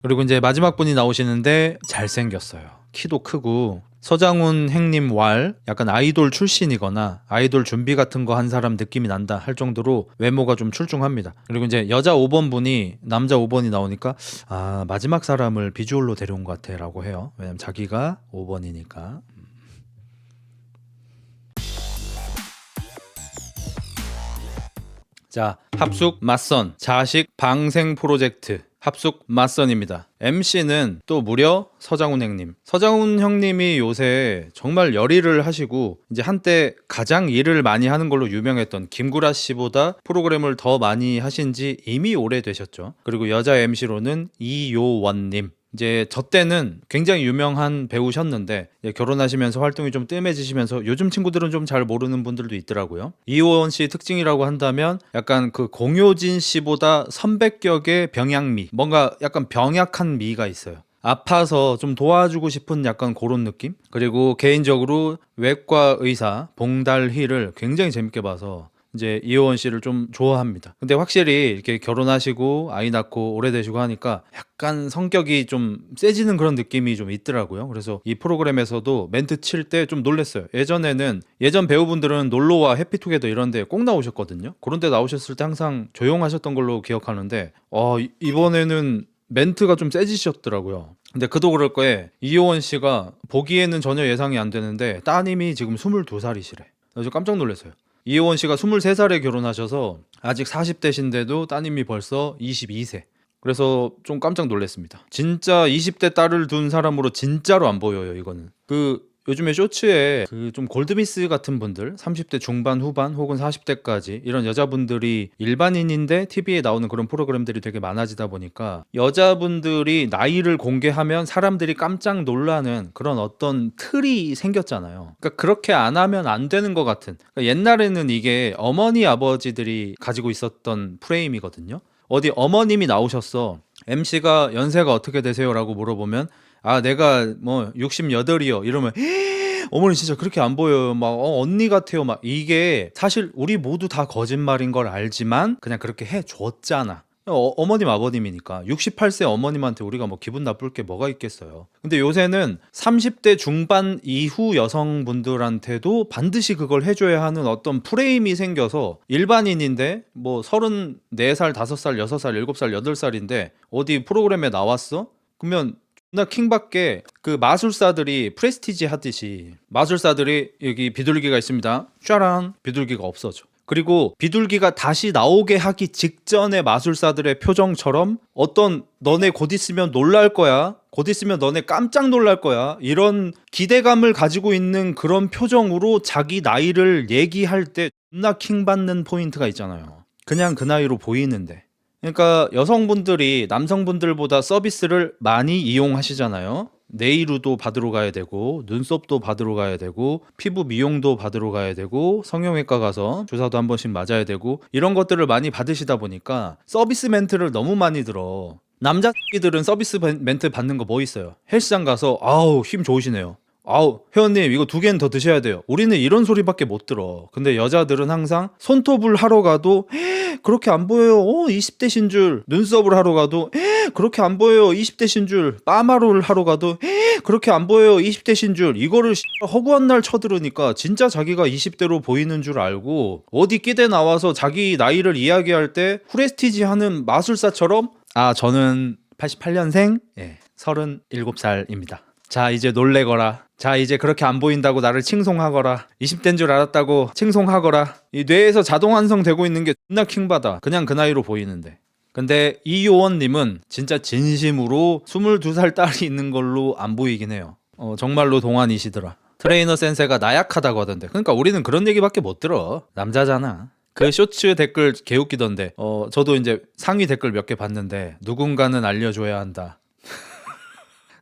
그리고 이제 마지막 분이 나오시는데 잘생겼어요. 키도 크고 서장훈 행님 왈 약간 아이돌 출신이거나 아이돌 준비 같은 거 한 사람 느낌이 난다 할 정도로 외모가 좀 출중합니다. 그리고 이제 여자 5번 분이 남자 5번이 나오니까 아 마지막 사람을 비주얼로 데려온 것 같아 라고 해요. 왜냐면 자기가 5번이니까. 자, 합숙 맞선 자식 방생 프로젝트 합숙 맞선입니다. MC는 또 무려 서장훈 형님. 서장훈 형님이 요새 정말 열일을 하시고 이제 한때 가장 일을 많이 하는 걸로 유명했던 김구라 씨보다 프로그램을 더 많이 하신 지 이미 오래되셨죠. 그리고 여자 MC로는 이요원님. 이제 저 때는 굉장히 유명한 배우셨는데 결혼하시면서 활동이 좀 뜸해지시면서 요즘 친구들은 좀 잘 모르는 분들도 있더라고요. 이호원 씨 특징이라고 한다면 약간 그 공효진 씨보다 선배격의 병약미, 뭔가 약간 병약한 미가 있어요. 아파서 좀 도와주고 싶은 약간 그런 느낌? 그리고 개인적으로 외과 의사 봉달희를 굉장히 재밌게 봐서 이제 이효원 씨를 좀 좋아합니다. 근데 확실히 이렇게 결혼하시고 아이 낳고 오래되시고 하니까 약간 성격이 좀 세지는 그런 느낌이 좀 있더라고요. 그래서 이 프로그램에서도 멘트 칠 때 좀 놀랬어요. 예전 배우분들은 놀러와 해피투게더 이런 데 꼭 나오셨거든요. 그런 데 나오셨을 때 항상 조용하셨던 걸로 기억하는데 이번에는 멘트가 좀 세지셨더라고요. 근데 그도 그럴 거에 이효원 씨가 보기에는 전혀 예상이 안 되는데 따님이 지금 22살이시래. 그래서 깜짝 놀랐어요. 이효원 씨가 23살에 결혼하셔서 아직 40대신데도 따님이 벌써 22세. 그래서 좀 깜짝 놀랐습니다. 진짜 20대 딸을 둔 사람으로 진짜로 안 보여요, 이거는. 요즘에 쇼츠에 그 좀 골드미스 같은 분들 30대 중반 후반 혹은 40대까지 이런 여자분들이 일반인인데 TV에 나오는 그런 프로그램들이 되게 많아지다 보니까 여자분들이 나이를 공개하면 사람들이 깜짝 놀라는 그런 어떤 틀이 생겼잖아요. 그러니까 그렇게 안 하면 안 되는 것 같은, 그러니까 옛날에는 이게 어머니 아버지들이 가지고 있었던 프레임이거든요. 어디 어머님이 나오셨어. MC가 연세가 어떻게 되세요? 라고 물어보면 아 내가 뭐 68이요 이러면 어머니 진짜 그렇게 안 보여요. 막 언니 같아요. 막 이게 사실 우리 모두 다 거짓말인 걸 알지만 그냥 그렇게 해 줬잖아. 어머님 아버님이니까 68세 어머님한테 우리가 뭐 기분 나쁠 게 뭐가 있겠어요. 근데 요새는 30대 중반 이후 여성분들한테도 반드시 그걸 해줘야 하는 어떤 프레임이 생겨서 일반인인데 뭐 34살, 5살, 6살, 7살, 8살인데 어디 프로그램에 나왔어? 그러면 나 킹밖에 그 마술사들이 프레스티지 하듯이 마술사들이 여기 비둘기가 있습니다. 짜란 비둘기가 없어져. 그리고 비둘기가 다시 나오게 하기 직전의 마술사들의 표정처럼 어떤 너네 곧 있으면 놀랄 거야. 곧 있으면 너네 깜짝 놀랄 거야. 이런 기대감을 가지고 있는 그런 표정으로 자기 나이를 얘기할 때 존나 킹 받는 포인트가 있잖아요. 그냥 그 나이로 보이는데. 그러니까 여성분들이 남성분들보다 서비스를 많이 이용하시잖아요. 네일우도 받으러 가야 되고 눈썹도 받으러 가야 되고 피부 미용도 받으러 가야 되고 성형외과 가서 주사도 한 번씩 맞아야 되고 이런 것들을 많이 받으시다 보니까 서비스 멘트를 너무 많이 들어. 남자끼들은 서비스 멘트 받는 거 뭐 있어요? 헬스장 가서 아우 힘 좋으시네요. 아우 회원님 이거 2개는 더 드셔야 돼요. 우리는 이런 소리밖에 못 들어. 근데 여자들은 항상 손톱을 하러 가도 그렇게 안 보여요. 20대신 줄. 눈썹을 하러 가도 그렇게 안 보여요. 20대신 줄. 빠마로를 하러 가도 그렇게 안 보여요. 20대신 줄. 이거를 허구한 날 쳐들으니까 진짜 자기가 20대로 보이는 줄 알고 어디 끼대 나와서 자기 나이를 이야기할 때 프레스티지 하는 마술사처럼 아 저는 88년생 37살입니다. 자 이제 놀래거라. 자 이제 그렇게 안 보인다고 나를 칭송하거라. 20대인 줄 알았다고 칭송하거라. 이 뇌에서 자동 완성되고 있는 게 존나 킹받아. 그냥 그 나이로 보이는데. 근데 이요원님은 진짜 진심으로 22살 딸이 있는 걸로 안 보이긴 해요. 정말로 동안이시더라. 트레이너 센세가 나약하다고 하던데. 그러니까 우리는 그런 얘기밖에 못 들어. 남자잖아. 그 쇼츠 댓글 개웃기던데. 저도 이제 상위 댓글 몇 개 봤는데 누군가는 알려줘야 한다.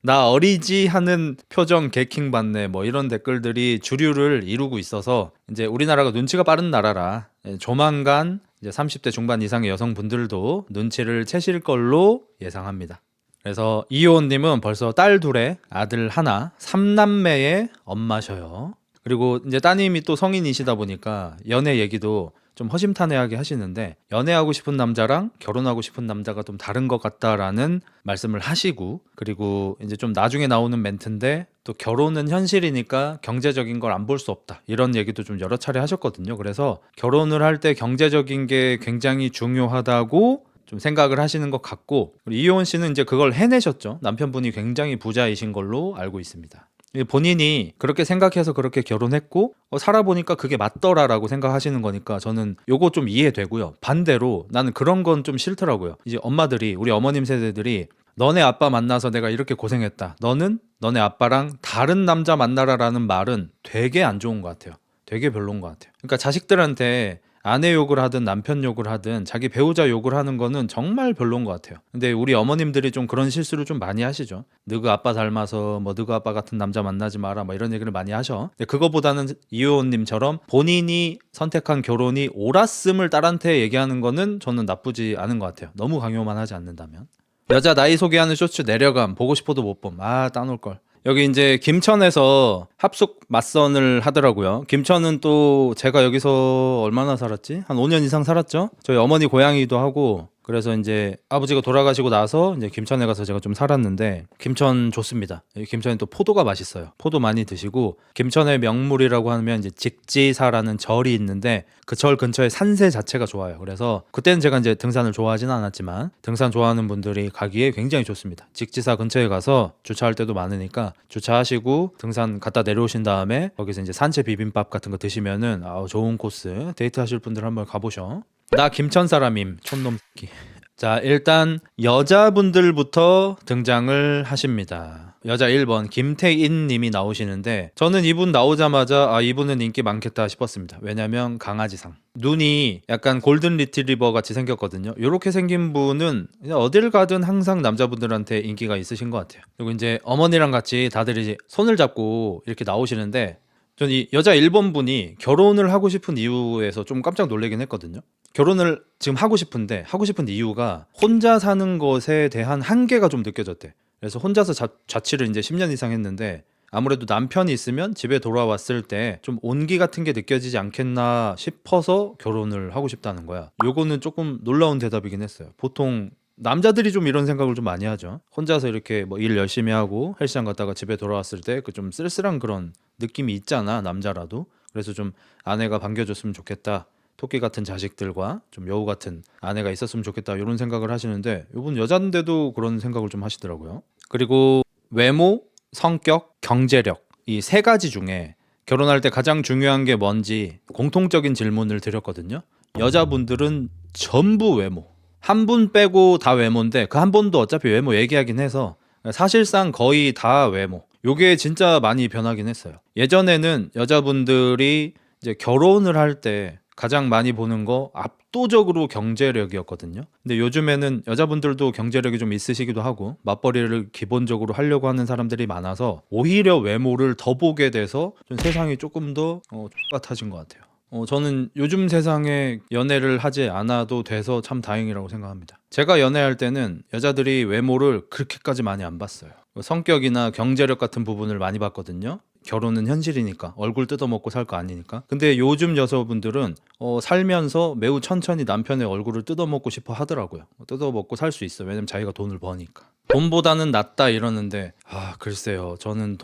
나 어리지 하는 표정 개킹 받네 뭐 이런 댓글들이 주류를 이루고 있어서 이제 우리나라가 눈치가 빠른 나라라 조만간 이제 30대 중반 이상의 여성분들도 눈치를 채실 걸로 예상합니다. 그래서 이효원님은 벌써 딸 둘에 아들 하나 3남매의 엄마셔요. 그리고 이제 따님이 또 성인이시다 보니까 연애 얘기도 좀 허심탄회하게 하시는데 연애하고 싶은 남자랑 결혼하고 싶은 남자가 좀 다른 것 같다라는 말씀을 하시고, 그리고 이제 좀 나중에 나오는 멘트인데 또 결혼은 현실이니까 경제적인 걸 안 볼 수 없다 이런 얘기도 좀 여러 차례 하셨거든요. 그래서 결혼을 할 때 경제적인 게 굉장히 중요하다고 좀 생각을 하시는 것 같고, 우리 이효은 씨는 이제 그걸 해내셨죠. 남편분이 굉장히 부자이신 걸로 알고 있습니다. 본인이 그렇게 생각해서 그렇게 결혼했고 살아보니까 그게 맞더라라고 생각하시는 거니까 저는 요거 좀 이해되고요. 반대로 나는 그런 건 좀 싫더라고요. 이제 엄마들이, 우리 어머님 세대들이 너네 아빠 만나서 내가 이렇게 고생했다, 너는 너네 아빠랑 다른 남자 만나라라는 말은 되게 안 좋은 것 같아요. 되게 별로인 것 같아요. 그러니까 자식들한테 아내 욕을 하든 남편 욕을 하든 자기 배우자 욕을 하는 거는 정말 별로인 것 같아요. 근데 우리 어머님들이 좀 그런 실수를 좀 많이 하시죠. 너그 아빠 닮아서 뭐 너그 아빠 같은 남자 만나지 마라 뭐 이런 얘기를 많이 하셔. 근데 그거보다는 이효원님처럼 본인이 선택한 결혼이 옳았음을 딸한테 얘기하는 거는 저는 나쁘지 않은 것 같아요. 너무 강요만 하지 않는다면. 여자 나이 소개하는 쇼츠 내려감 보고 싶어도 못 봄. 아, 따놓을걸. 여기 이제 김천에서 합숙 맞선을 하더라고요. 김천은 또 제가 여기서 얼마나 살았지? 한 5년 이상 살았죠? 저희 어머니 고향이기도 하고, 그래서 이제 아버지가 돌아가시고 나서 이제 김천에 가서 제가 좀 살았는데 김천 좋습니다. 김천에 또 포도가 맛있어요. 포도 많이 드시고, 김천의 명물이라고 하면 이제 직지사라는 절이 있는데 그 절 근처에 산세 자체가 좋아요. 그래서 그때는 제가 이제 등산을 좋아하지는 않았지만 등산 좋아하는 분들이 가기에 굉장히 좋습니다. 직지사 근처에 가서 주차할 때도 많으니까 주차하시고 등산 갔다 내려오신 다음에 거기서 이제 산채 비빔밥 같은 거 드시면은 좋은 코스, 데이트하실 분들 한번 가보셔. 나 김천 사람임 촌놈새끼. 자, 일단 여자분들부터 등장을 하십니다. 여자 1번 김태인 님이 나오시는데 저는 이분 나오자마자 이분은 인기 많겠다 싶었습니다. 왜냐면 강아지상, 눈이 약간 골든 리트리버 같이 생겼거든요. 이렇게 생긴 분은 어딜 가든 항상 남자분들한테 인기가 있으신 것 같아요. 그리고 이제 어머니랑 같이 다들 이제 손을 잡고 이렇게 나오시는데 전 이 여자 1번 분이 결혼을 하고 싶은 이유에서 좀 깜짝 놀라긴 했거든요. 결혼을 지금 하고 싶은데 하고 싶은 이유가 혼자 사는 것에 대한 한계가 좀 느껴졌대. 그래서 혼자서 자취를 이제 10년 이상 했는데 아무래도 남편이 있으면 집에 돌아왔을 때 좀 온기 같은 게 느껴지지 않겠나 싶어서 결혼을 하고 싶다는 거야. 요거는 조금 놀라운 대답이긴 했어요. 보통 남자들이 좀 이런 생각을 좀 많이 하죠. 혼자서 이렇게 뭐 일 열심히 하고 헬스장 갔다가 집에 돌아왔을 때 그 좀 쓸쓸한 그런 느낌이 있잖아, 남자라도. 그래서 좀 아내가 반겨줬으면 좋겠다, 토끼 같은 자식들과 좀 여우 같은 아내가 있었으면 좋겠다 이런 생각을 하시는데 이분 여잔데도 그런 생각을 좀 하시더라고요. 그리고 외모, 성격, 경제력 이 세 가지 중에 결혼할 때 가장 중요한 게 뭔지 공통적인 질문을 드렸거든요. 여자분들은 전부 외모, 한 분 빼고 다 외모인데 그 한 분도 어차피 외모 얘기하긴 해서 사실상 거의 다 외모. 요게 진짜 많이 변하긴 했어요. 예전에는 여자분들이 이제 결혼을 할 때 가장 많이 보는 거 압도적으로 경제력이었거든요. 근데 요즘에는 여자분들도 경제력이 좀 있으시기도 하고 맞벌이를 기본적으로 하려고 하는 사람들이 많아서 오히려 외모를 더 보게 돼서 좀 세상이 조금 더 X같아진 것 같아요. 저는 요즘 세상에 연애를 하지 않아도 돼서 참 다행이라고 생각합니다. 제가 연애할 때는 여자들이 외모를 그렇게까지 많이 안 봤어요. 성격이나 경제력 같은 부분을 많이 봤거든요. 결혼은 현실이니까, 얼굴 뜯어먹고 살 거 아니니까. 근데 요즘 여성분들은 살면서 매우 천천히 남편의 얼굴을 뜯어먹고 싶어 하더라고요. 뜯어먹고 살 수 있어. 왜냐면 자기가 돈을 버니까. 돈보다는 낫다 이러는데 글쎄요. 저는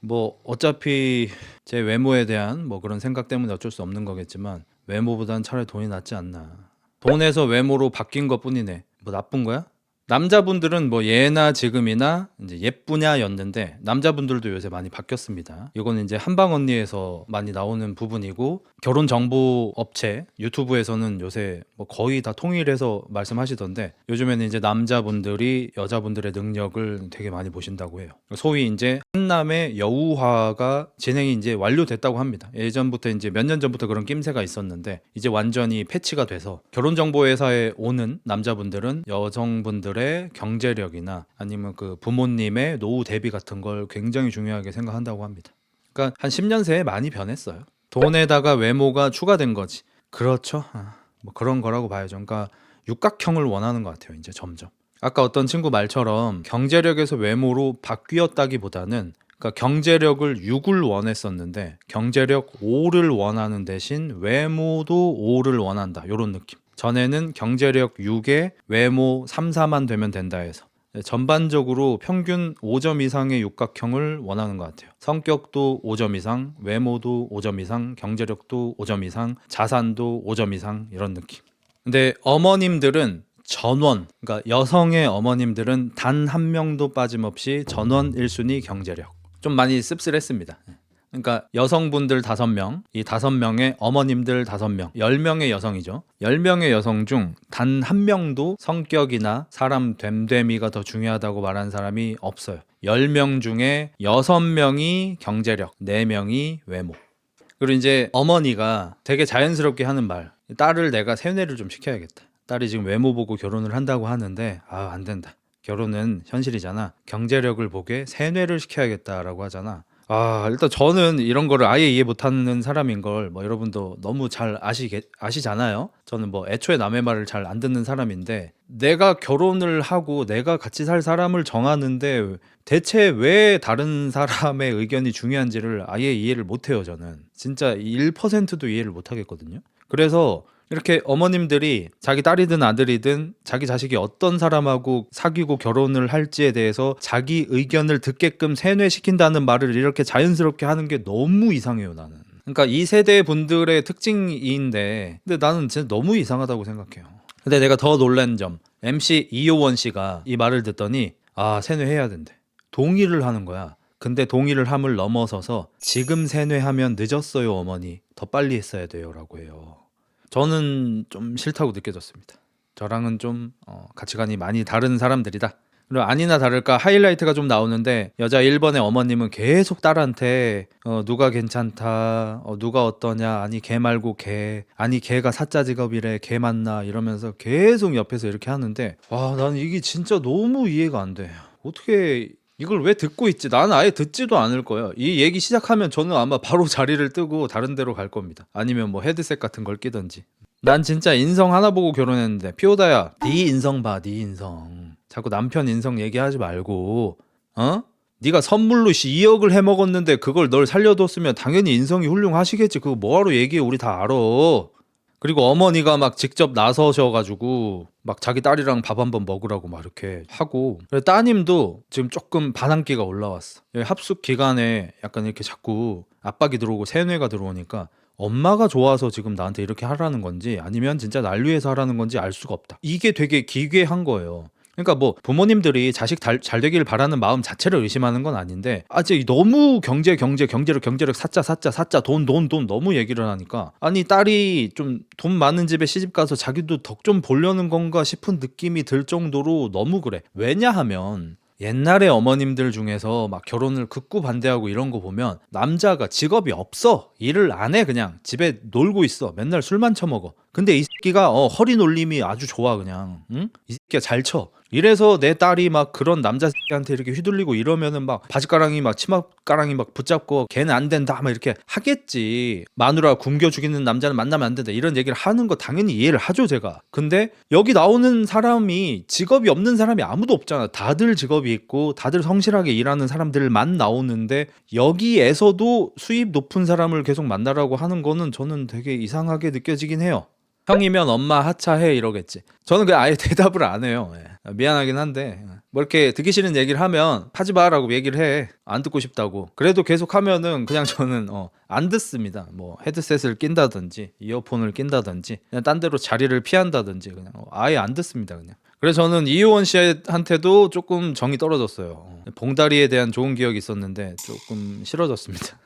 뭐 어차피 제 외모에 대한 뭐 그런 생각 때문에 어쩔 수 없는 거겠지만 외모보다는 차라리 돈이 낫지 않나. 돈에서 외모로 바뀐 것뿐이네. 뭐 나쁜 거야? 남자분들은 뭐 예나 지금이나 이제 예쁘냐였는데 남자분들도 요새 많이 바뀌었습니다. 이거는 이제 한방 언니에서 많이 나오는 부분이고 결혼 정보 업체 유튜브에서는 요새 뭐 거의 다 통일해서 말씀하시던데 요즘에는 이제 남자분들이 여자분들의 능력을 되게 많이 보신다고 해요. 소위 이제 한남의 여우화가 진행이 이제 완료됐다고 합니다. 예전부터 이제 몇 년 전부터 그런 낌새가 있었는데 이제 완전히 패치가 돼서 결혼 정보 회사에 오는 남자분들은 여성분들의 경제력이나 아니면 그 부모님의 노후 대비 같은 걸 굉장히 중요하게 생각한다고 합니다. 그러니까 한 10년 새에 많이 변했어요. 돈에다가 외모가 추가된 거지. 그렇죠. 뭐 그런 거라고 봐야죠. 그러니까 육각형을 원하는 것 같아요. 이제 점점. 아까 어떤 친구 말처럼 경제력에서 외모로 바뀌었다기보다는 그러니까 경제력을 6을 원했었는데 경제력 5를 원하는 대신 외모도 5를 원한다. 이런 느낌. 전에는 경제력 6에 외모 3, 4만 되면 된다 해서 전반적으로 평균 5점 이상의 육각형을 원하는 것 같아요. 성격도 5점 이상, 외모도 5점 이상, 경제력도 5점 이상, 자산도 5점 이상 이런 느낌. 근데 어머님들은 전원, 그러니까 여성의 어머님들은 단 한 명도 빠짐없이 전원 1순위 경제력. 좀 많이 씁쓸했습니다. 그러니까 여성분들 5명, 이 5명의 어머님들 5명, 10명의 여성이죠. 10명의 여성 중 단 한 명도 성격이나 사람 됨됨이가 더 중요하다고 말하는 사람이 없어요. 10명 중에 6명이 경제력, 4명이 외모. 그리고 이제 어머니가 되게 자연스럽게 하는 말, 딸을 내가 세뇌를 좀 시켜야겠다. 딸이 지금 외모 보고 결혼을 한다고 하는데 안 된다. 결혼은 현실이잖아. 경제력을 보게 세뇌를 시켜야겠다라고 하잖아. 일단 저는 이런 거를 아예 이해 못하는 사람인 걸 뭐 여러분도 너무 잘 아시잖아요. 저는 뭐 애초에 남의 말을 잘 안 듣는 사람인데 내가 결혼을 하고 내가 같이 살 사람을 정하는데 대체 왜 다른 사람의 의견이 중요한지를 아예 이해를 못해요. 저는 진짜 1%도 이해를 못하겠거든요. 그래서 이렇게 어머님들이 자기 딸이든 아들이든 자기 자식이 어떤 사람하고 사귀고 결혼을 할지에 대해서 자기 의견을 듣게끔 세뇌시킨다는 말을 이렇게 자연스럽게 하는 게 너무 이상해요, 나는. 그러니까 이 세대 분들의 특징인데 근데 나는 진짜 너무 이상하다고 생각해요. 근데 내가 더 놀란 점, MC 이효원 씨가 이 말을 듣더니 세뇌해야 된대. 동의를 하는 거야. 근데 동의를 함을 넘어서서 지금 세뇌하면 늦었어요, 어머니. 더 빨리 했어야 돼요 라고 해요. 저는 좀 싫다고 느껴졌습니다. 저랑은 좀 가치관이 많이 다른 사람들이다. 그리고 아니나 다를까 하이라이트가 좀 나오는데 여자 1번의 어머님은 계속 딸한테 누가 괜찮다, 누가 어떠냐, 아니 걔 말고 걔, 아니 걔가 사짜 직업이래, 걔 맞나 이러면서 계속 옆에서 이렇게 하는데 나는 이게 진짜 너무 이해가 안 돼. 어떻게 이걸 왜 듣고 있지? 나는 아예 듣지도 않을 거예요. 이 얘기 시작하면 저는 아마 바로 자리를 뜨고 다른 데로 갈 겁니다. 아니면 뭐 헤드셋 같은 걸 끼던지. 난 진짜 인성 하나 보고 결혼했는데 피오다야, 네 인성 봐, 네 인성. 자꾸 남편 인성 얘기하지 말고 네가 선물로 2억을 해먹었는데 그걸 널 살려뒀으면 당연히 인성이 훌륭하시겠지. 그거 뭐하러 얘기해, 우리 다 알아. 그리고 어머니가 막 직접 나서셔가지고 막 자기 딸이랑 밥 한번 먹으라고 막 이렇게 하고, 따님도 지금 조금 반항기가 올라왔어. 합숙 기간에 약간 이렇게 자꾸 압박이 들어오고 세뇌가 들어오니까 엄마가 좋아서 지금 나한테 이렇게 하라는 건지 아니면 진짜 날 위해서 하라는 건지 알 수가 없다. 이게 되게 기괴한 거예요. 그러니까 뭐 부모님들이 자식 잘 되길 바라는 마음 자체를 의심하는 건 아닌데 아직 너무 경제력 사짜 돈 너무 얘기를 하니까 아니 딸이 좀 돈 많은 집에 시집 가서 자기도 덕 좀 보려는 건가 싶은 느낌이 들 정도로 너무 그래. 왜냐하면 옛날에 어머님들 중에서 막 결혼을 극구 반대하고 이런 거 보면 남자가 직업이 없어. 일을 안 해. 그냥 집에 놀고 있어. 맨날 술만 처먹어. 근데 이 새끼가 허리 놀림이 아주 좋아. 그냥 이 새끼가 잘 쳐. 이래서 내 딸이 막 그런 남자 새끼한테 이렇게 휘둘리고 이러면은 막 바지가랑이 막 치마가랑이 막 붙잡고 걔는 안 된다 막 이렇게 하겠지. 마누라 굶겨 죽이는 남자는 만나면 안 된다 이런 얘기를 하는 거 당연히 이해를 하죠, 제가. 근데 여기 나오는 사람이 직업이 없는 사람이 아무도 없잖아. 다들 직업이 있고 다들 성실하게 일하는 사람들만 나오는데 여기에서도 수입 높은 사람을 계속 만나라고 하는 거는 저는 되게 이상하게 느껴지긴 해요. 형이면 엄마 하차해 이러겠지. 저는 그냥 아예 대답을 안 해요. 미안하긴 한데 뭐 이렇게 듣기 싫은 얘기를 하면 하지 마라고 얘기를 해. 안 듣고 싶다고. 그래도 계속 하면은 그냥 저는 안 듣습니다. 뭐 헤드셋을 낀다든지 이어폰을 낀다든지 그냥 딴 데로 자리를 피한다든지 그냥 아예 안 듣습니다. 그냥. 그래서 저는 이효원 씨한테도 조금 정이 떨어졌어요. 봉다리에 대한 좋은 기억이 있었는데 조금 싫어졌습니다.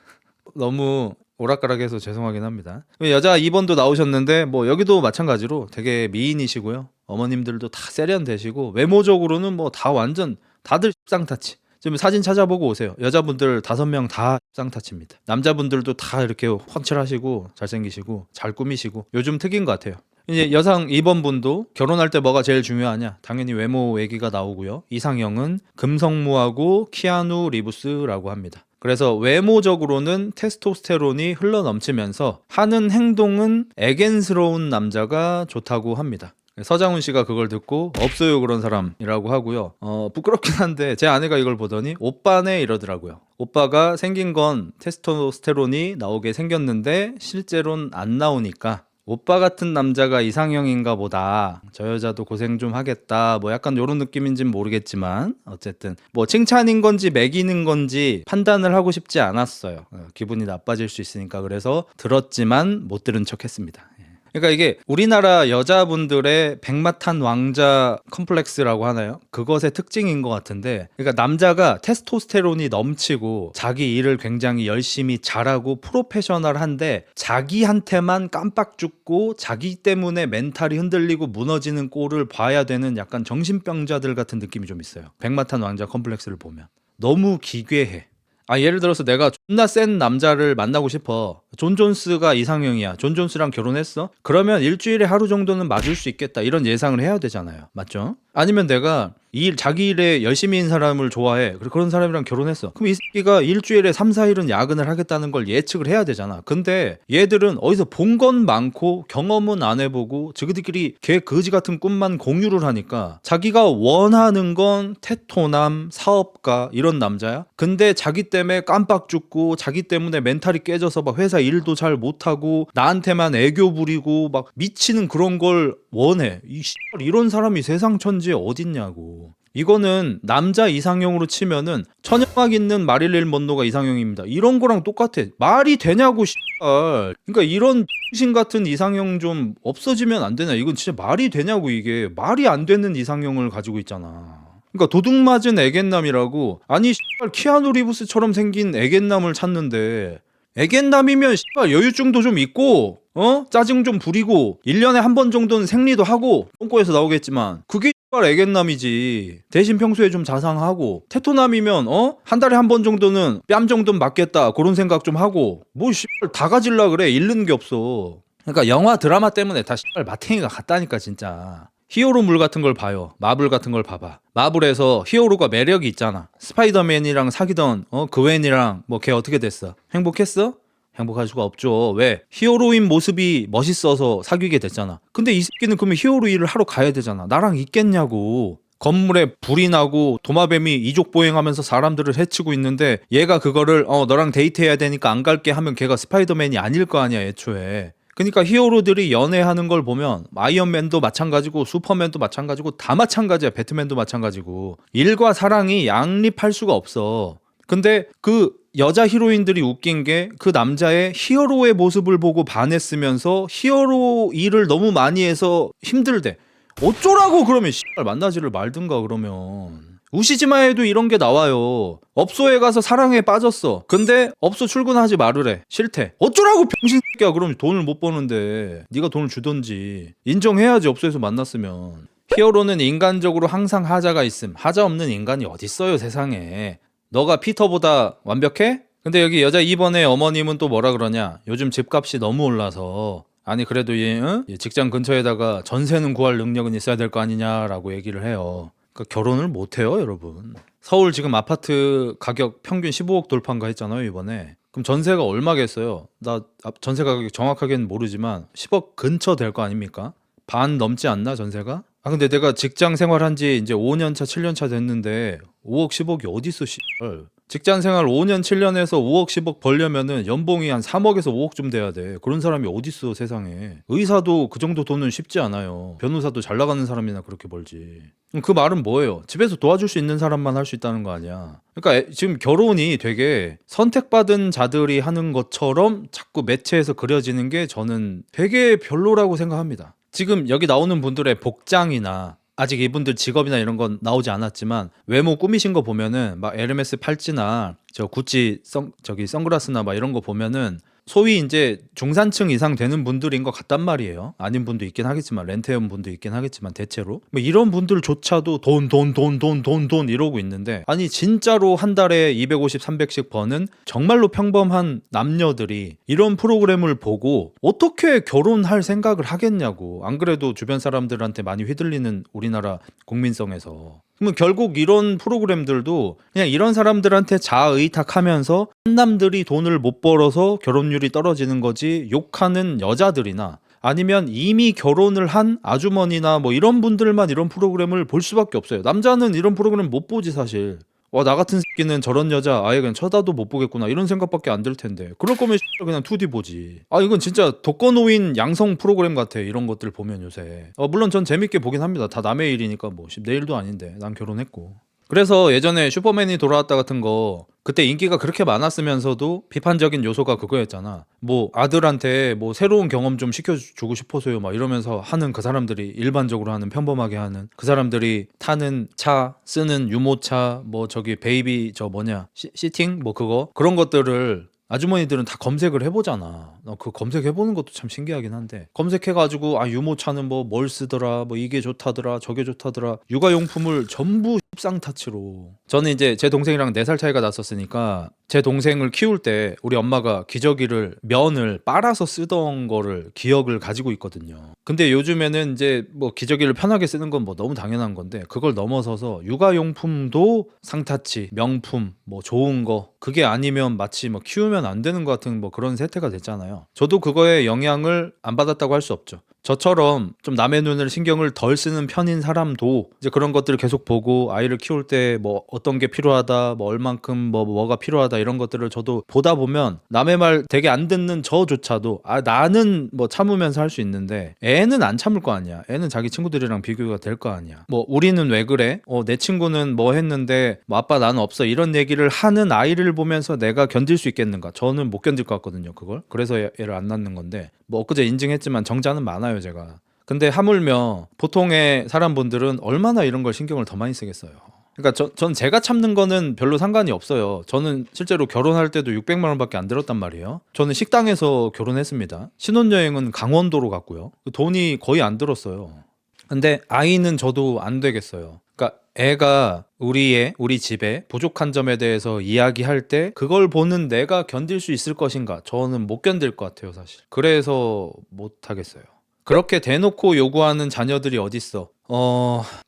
너무 오락가락해서 죄송하긴 합니다. 여자 2번도 나오셨는데 뭐 여기도 마찬가지로 되게 미인이시고요. 어머님들도 다 세련되시고 외모적으로는 뭐 다 완전 다들 쌍타치. 지금 사진 찾아보고 오세요. 여자분들 5명 다 쌍타치입니다. 남자분들도 다 이렇게 확실하시고 잘생기시고 잘 꾸미시고 요즘 특인 것 같아요. 이제 여성 2번 분도 결혼할 때 뭐가 제일 중요하냐? 당연히 외모 얘기가 나오고요. 이상형은 금성무하고 키아누 리브스라고 합니다. 그래서 외모적으로는 테스토스테론이 흘러넘치면서 하는 행동은 애견스러운 남자가 좋다고 합니다. 서장훈 씨가 그걸 듣고 없어요 그런 사람이라고 하고요. 부끄럽긴 한데 제 아내가 이걸 보더니 오빠네 이러더라고요. 오빠가 생긴 건 테스토스테론이 나오게 생겼는데 실제로는 안 나오니까 오빠 같은 남자가 이상형인가 보다. 저 여자도 고생 좀 하겠다. 뭐 약간 이런 느낌인지는 모르겠지만 어쨌든 뭐 칭찬인 건지 매기는 건지 판단을 하고 싶지 않았어요. 기분이 나빠질 수 있으니까. 그래서 들었지만 못 들은 척 했습니다. 그러니까 이게 우리나라 여자분들의 백마탄 왕자 컴플렉스라고 하나요? 그것의 특징인 것 같은데, 그러니까 남자가 테스토스테론이 넘치고 자기 일을 굉장히 열심히 잘하고 프로페셔널한데 자기한테만 깜빡 죽고 자기 때문에 멘탈이 흔들리고 무너지는 꼴을 봐야 되는 약간 정신병자들 같은 느낌이 좀 있어요. 백마탄 왕자 컴플렉스를 보면 너무 기괴해. 예를 들어서 내가 존나 센 남자를 만나고 싶어. 존 존스가 이상형이야. 존 존스랑 결혼했어? 그러면 일주일에 하루 정도는 맞을 수 있겠다. 이런 예상을 해야 되잖아요. 맞죠? 아니면 내가 자기 일에 열심히인 사람을 좋아해. 그런 사람이랑 결혼했어. 그럼 이 새끼가 일주일에 3, 4일은 야근을 하겠다는 걸 예측을 해야 되잖아. 근데 얘들은 어디서 본 건 많고 경험은 안 해보고 자기들끼리 개 거지 같은 꿈만 공유를 하니까 자기가 원하는 건 테토남, 사업가 이런 남자야. 근데 자기 때문에 깜빡 죽고 자기 때문에 멘탈이 깨져서 막 회사 일도 잘 못하고 나한테만 애교 부리고 막 미치는 그런 걸 원해. 이런 사람이 세상 천지에 어딨냐고. 이거는 남자 이상형으로 치면은 천연막 있는 마릴린 먼로가 이상형입니다. 이런 거랑 똑같아. 말이 되냐고 씨발. 그러니까 이런 신 같은 이상형 좀 없어지면 안 되냐. 이건 진짜 말이 되냐고. 이게 말이 안 되는 이상형을 가지고 있잖아. 그러니까 도둑맞은 애견남이라고. 아니 씨발 키아누 리브스처럼 생긴 애견남을 찾는데 애견남이면 씨발 여유증도 좀 있고 짜증 좀 부리고 1년에 한 번 정도는 생리도 하고 똥꼬에서 나오겠지만 그게 씨발 애견남이지. 대신 평소에 좀 자상하고 테토남이면 한 달에 한 번 정도는 뺨 정도는 맞겠다 그런 생각 좀 하고 뭐 씨발 다 가질라 그래. 잃는 게 없어. 그러니까 영화 드라마 때문에 다 씨발 마탱이가 같다니까 진짜. 히어로물 같은 걸 봐요. 마블 같은 걸 봐봐. 마블에서 히어로가 매력이 있잖아. 스파이더맨이랑 사귀던 그웬이랑 뭐 걔 어떻게 됐어? 행복했어? 행복할 수가 없죠. 왜? 히어로인 모습이 멋있어서 사귀게 됐잖아. 근데 이 새끼는 그러면 히어로 일을 하러 가야 되잖아. 나랑 있겠냐고. 건물에 불이 나고 도마뱀이 이족 보행하면서 사람들을 해치고 있는데 얘가 그거를 너랑 데이트해야 되니까 안 갈게 하면 걔가 스파이더맨이 아닐 거 아니야 애초에. 그러니까 히어로들이 연애하는 걸 보면 아이언맨도 마찬가지고 슈퍼맨도 마찬가지고 다 마찬가지야. 배트맨도 마찬가지고. 일과 사랑이 양립할 수가 없어. 근데 그 여자 히로인들이 웃긴 게 그 남자의 히어로의 모습을 보고 반했으면서 히어로 일을 너무 많이 해서 힘들대. 어쩌라고 그러면 씨발 만나지를 말든가. 그러면 우시지마 해도 이런 게 나와요. 업소에 가서 사랑에 빠졌어. 근데 업소 출근하지 말으래. 싫대. 어쩌라고 병신새끼야. 그럼 돈을 못 버는데 네가 돈을 주던지 인정해야지. 업소에서 만났으면. 히어로는 인간적으로 항상 하자가 있음. 하자 없는 인간이 어딨어요 세상에. 너가 피터보다 완벽해? 근데 여기 여자 2번의 어머님은 또 뭐라 그러냐. 요즘 집값이 너무 올라서 아니 그래도 얘 직장 근처에다가 전세는 구할 능력은 있어야 될 거 아니냐라고 얘기를 해요. 그러니까 결혼을 못해요 여러분. 서울 지금 아파트 가격 평균 15억 돌파인가 했잖아요 이번에. 그럼 전세가 얼마겠어요? 나 전세 가격 정확하게는 모르지만 10억 근처 될 거 아닙니까? 반 넘지 않나 전세가? 근데 내가 직장 생활한 지 이제 5년차 7년차 됐는데 5억 10억이 어딨어 씨발. 직장 생활 5년 7년에서 5억 10억 벌려면은 연봉이 한 3억에서 5억쯤 돼야 돼. 그런 사람이 어딨어 세상에. 의사도 그 정도 돈은 쉽지 않아요. 변호사도 잘 나가는 사람이나 그렇게 벌지. 그 말은 뭐예요? 집에서 도와줄 수 있는 사람만 할 수 있다는 거 아니야. 그러니까 지금 결혼이 되게 선택받은 자들이 하는 것처럼 자꾸 매체에서 그려지는 게 저는 되게 별로라고 생각합니다. 지금 여기 나오는 분들의 복장이나 아직 이분들 직업이나 이런 건 나오지 않았지만 외모 꾸미신 거 보면은 막 에르메스 팔찌나 저 구찌 선글라스나 막 이런 거 보면은 소위 이제 중산층 이상 되는 분들인 것 같단 말이에요. 아닌 분도 있긴 하겠지만 렌트해온 분도 있긴 하겠지만 대체로 뭐 이런 분들조차도 돈 이러고 있는데 아니 진짜로 한 달에 250, 300씩 버는 정말로 평범한 남녀들이 이런 프로그램을 보고 어떻게 결혼할 생각을 하겠냐고. 안 그래도 주변 사람들한테 많이 휘둘리는 우리나라 국민성에서. 그러면 결국 이런 프로그램들도 그냥 이런 사람들한테 자의탁하면서 한남들이 돈을 못 벌어서 결혼율이 떨어지는 거지 욕하는 여자들이나 아니면 이미 결혼을 한 아주머니나 뭐 이런 분들만 이런 프로그램을 볼 수밖에 없어요. 남자는 이런 프로그램 못 보지 사실. 와, 나 같은 새끼는 저런 여자 아예 그냥 쳐다도 못 보겠구나 이런 생각밖에 안 들 텐데, 그럴 거면 그냥 2D 보지. 아, 이건 진짜 독거노인 양성 프로그램 같아 이런 것들 보면 요새. 물론 전 재밌게 보긴 합니다. 다 남의 일이니까 뭐 내 일도 아닌데 난 결혼했고. 그래서 예전에 슈퍼맨이 돌아왔다 같은 거 그때 인기가 그렇게 많았으면서도 비판적인 요소가 그거였잖아. 뭐 아들한테 뭐 새로운 경험 좀 시켜주고 싶어서요 막 이러면서 하는 그 사람들이, 일반적으로 하는 평범하게 하는 그 사람들이 타는 차, 쓰는 유모차, 뭐 저기 베이비 저 뭐냐 시팅 뭐 그거 그런 것들을 아주머니들은 다 검색을 해보잖아. 그 검색해보는 것도 참 신기하긴 한데, 검색해가지고 아 유모차는 뭐 뭘 쓰더라, 뭐 이게 좋다더라 저게 좋다더라, 육아용품을 전부 십상타치로. 저는 이제 제 동생이랑 4살 차이가 났었으니까 제 동생을 키울 때 우리 엄마가 기저귀를 면을 빨아서 쓰던 거를 기억을 가지고 있거든요. 근데 요즘에는 이제 뭐 기저귀를 편하게 쓰는 건 뭐 너무 당연한 건데, 그걸 넘어서서 육아용품도 상타치, 명품, 뭐 좋은 거, 그게 아니면 마치 뭐 키우면 안 되는 것 같은 뭐 그런 세태가 됐잖아요. 저도 그거에 영향을 안 받았다고 할 수 없죠. 저처럼 좀 남의 눈을 신경을 덜 쓰는 편인 사람도 이제 그런 것들을 계속 보고, 아이를 키울 때 뭐 어떤 게 필요하다, 뭐 얼만큼 뭐가 필요하다 이런 것들을 저도 보다 보면 남의 말 되게 안 듣는 저조차도 아 나는 뭐 참으면서 할 수 있는데 애는 안 참을 거 아니야. 애는 자기 친구들이랑 비교가 될 거 아니야. 뭐 우리는 왜 그래? 내 친구는 뭐 했는데 뭐 아빠 나는 없어, 이런 얘기를 하는 아이를 보면서 내가 견딜 수 있겠는가? 저는 못 견딜 것 같거든요 그걸. 그래서 애를 안 낳는 건데, 뭐 엊그제 인증했지만 정자는 많아요 제가. 근데 하물며 보통의 사람분들은 얼마나 이런 걸 신경을 더 많이 쓰겠어요. 그러니까 전 제가 참는 거는 별로 상관이 없어요. 저는 실제로 결혼할 때도 600만 원밖에 안 들었단 말이에요. 저는 식당에서 결혼했습니다. 신혼여행은 강원도로 갔고요. 돈이 거의 안 들었어요. 근데 아이는 저도 안 되겠어요. 그러니까 애가 우리 집에 부족한 점에 대해서 이야기할 때 그걸 보는 내가 견딜 수 있을 것인가? 저는 못 견딜 것 같아요 사실. 그래서 못 하겠어요. 그렇게 대놓고 요구하는 자녀들이 어딨어.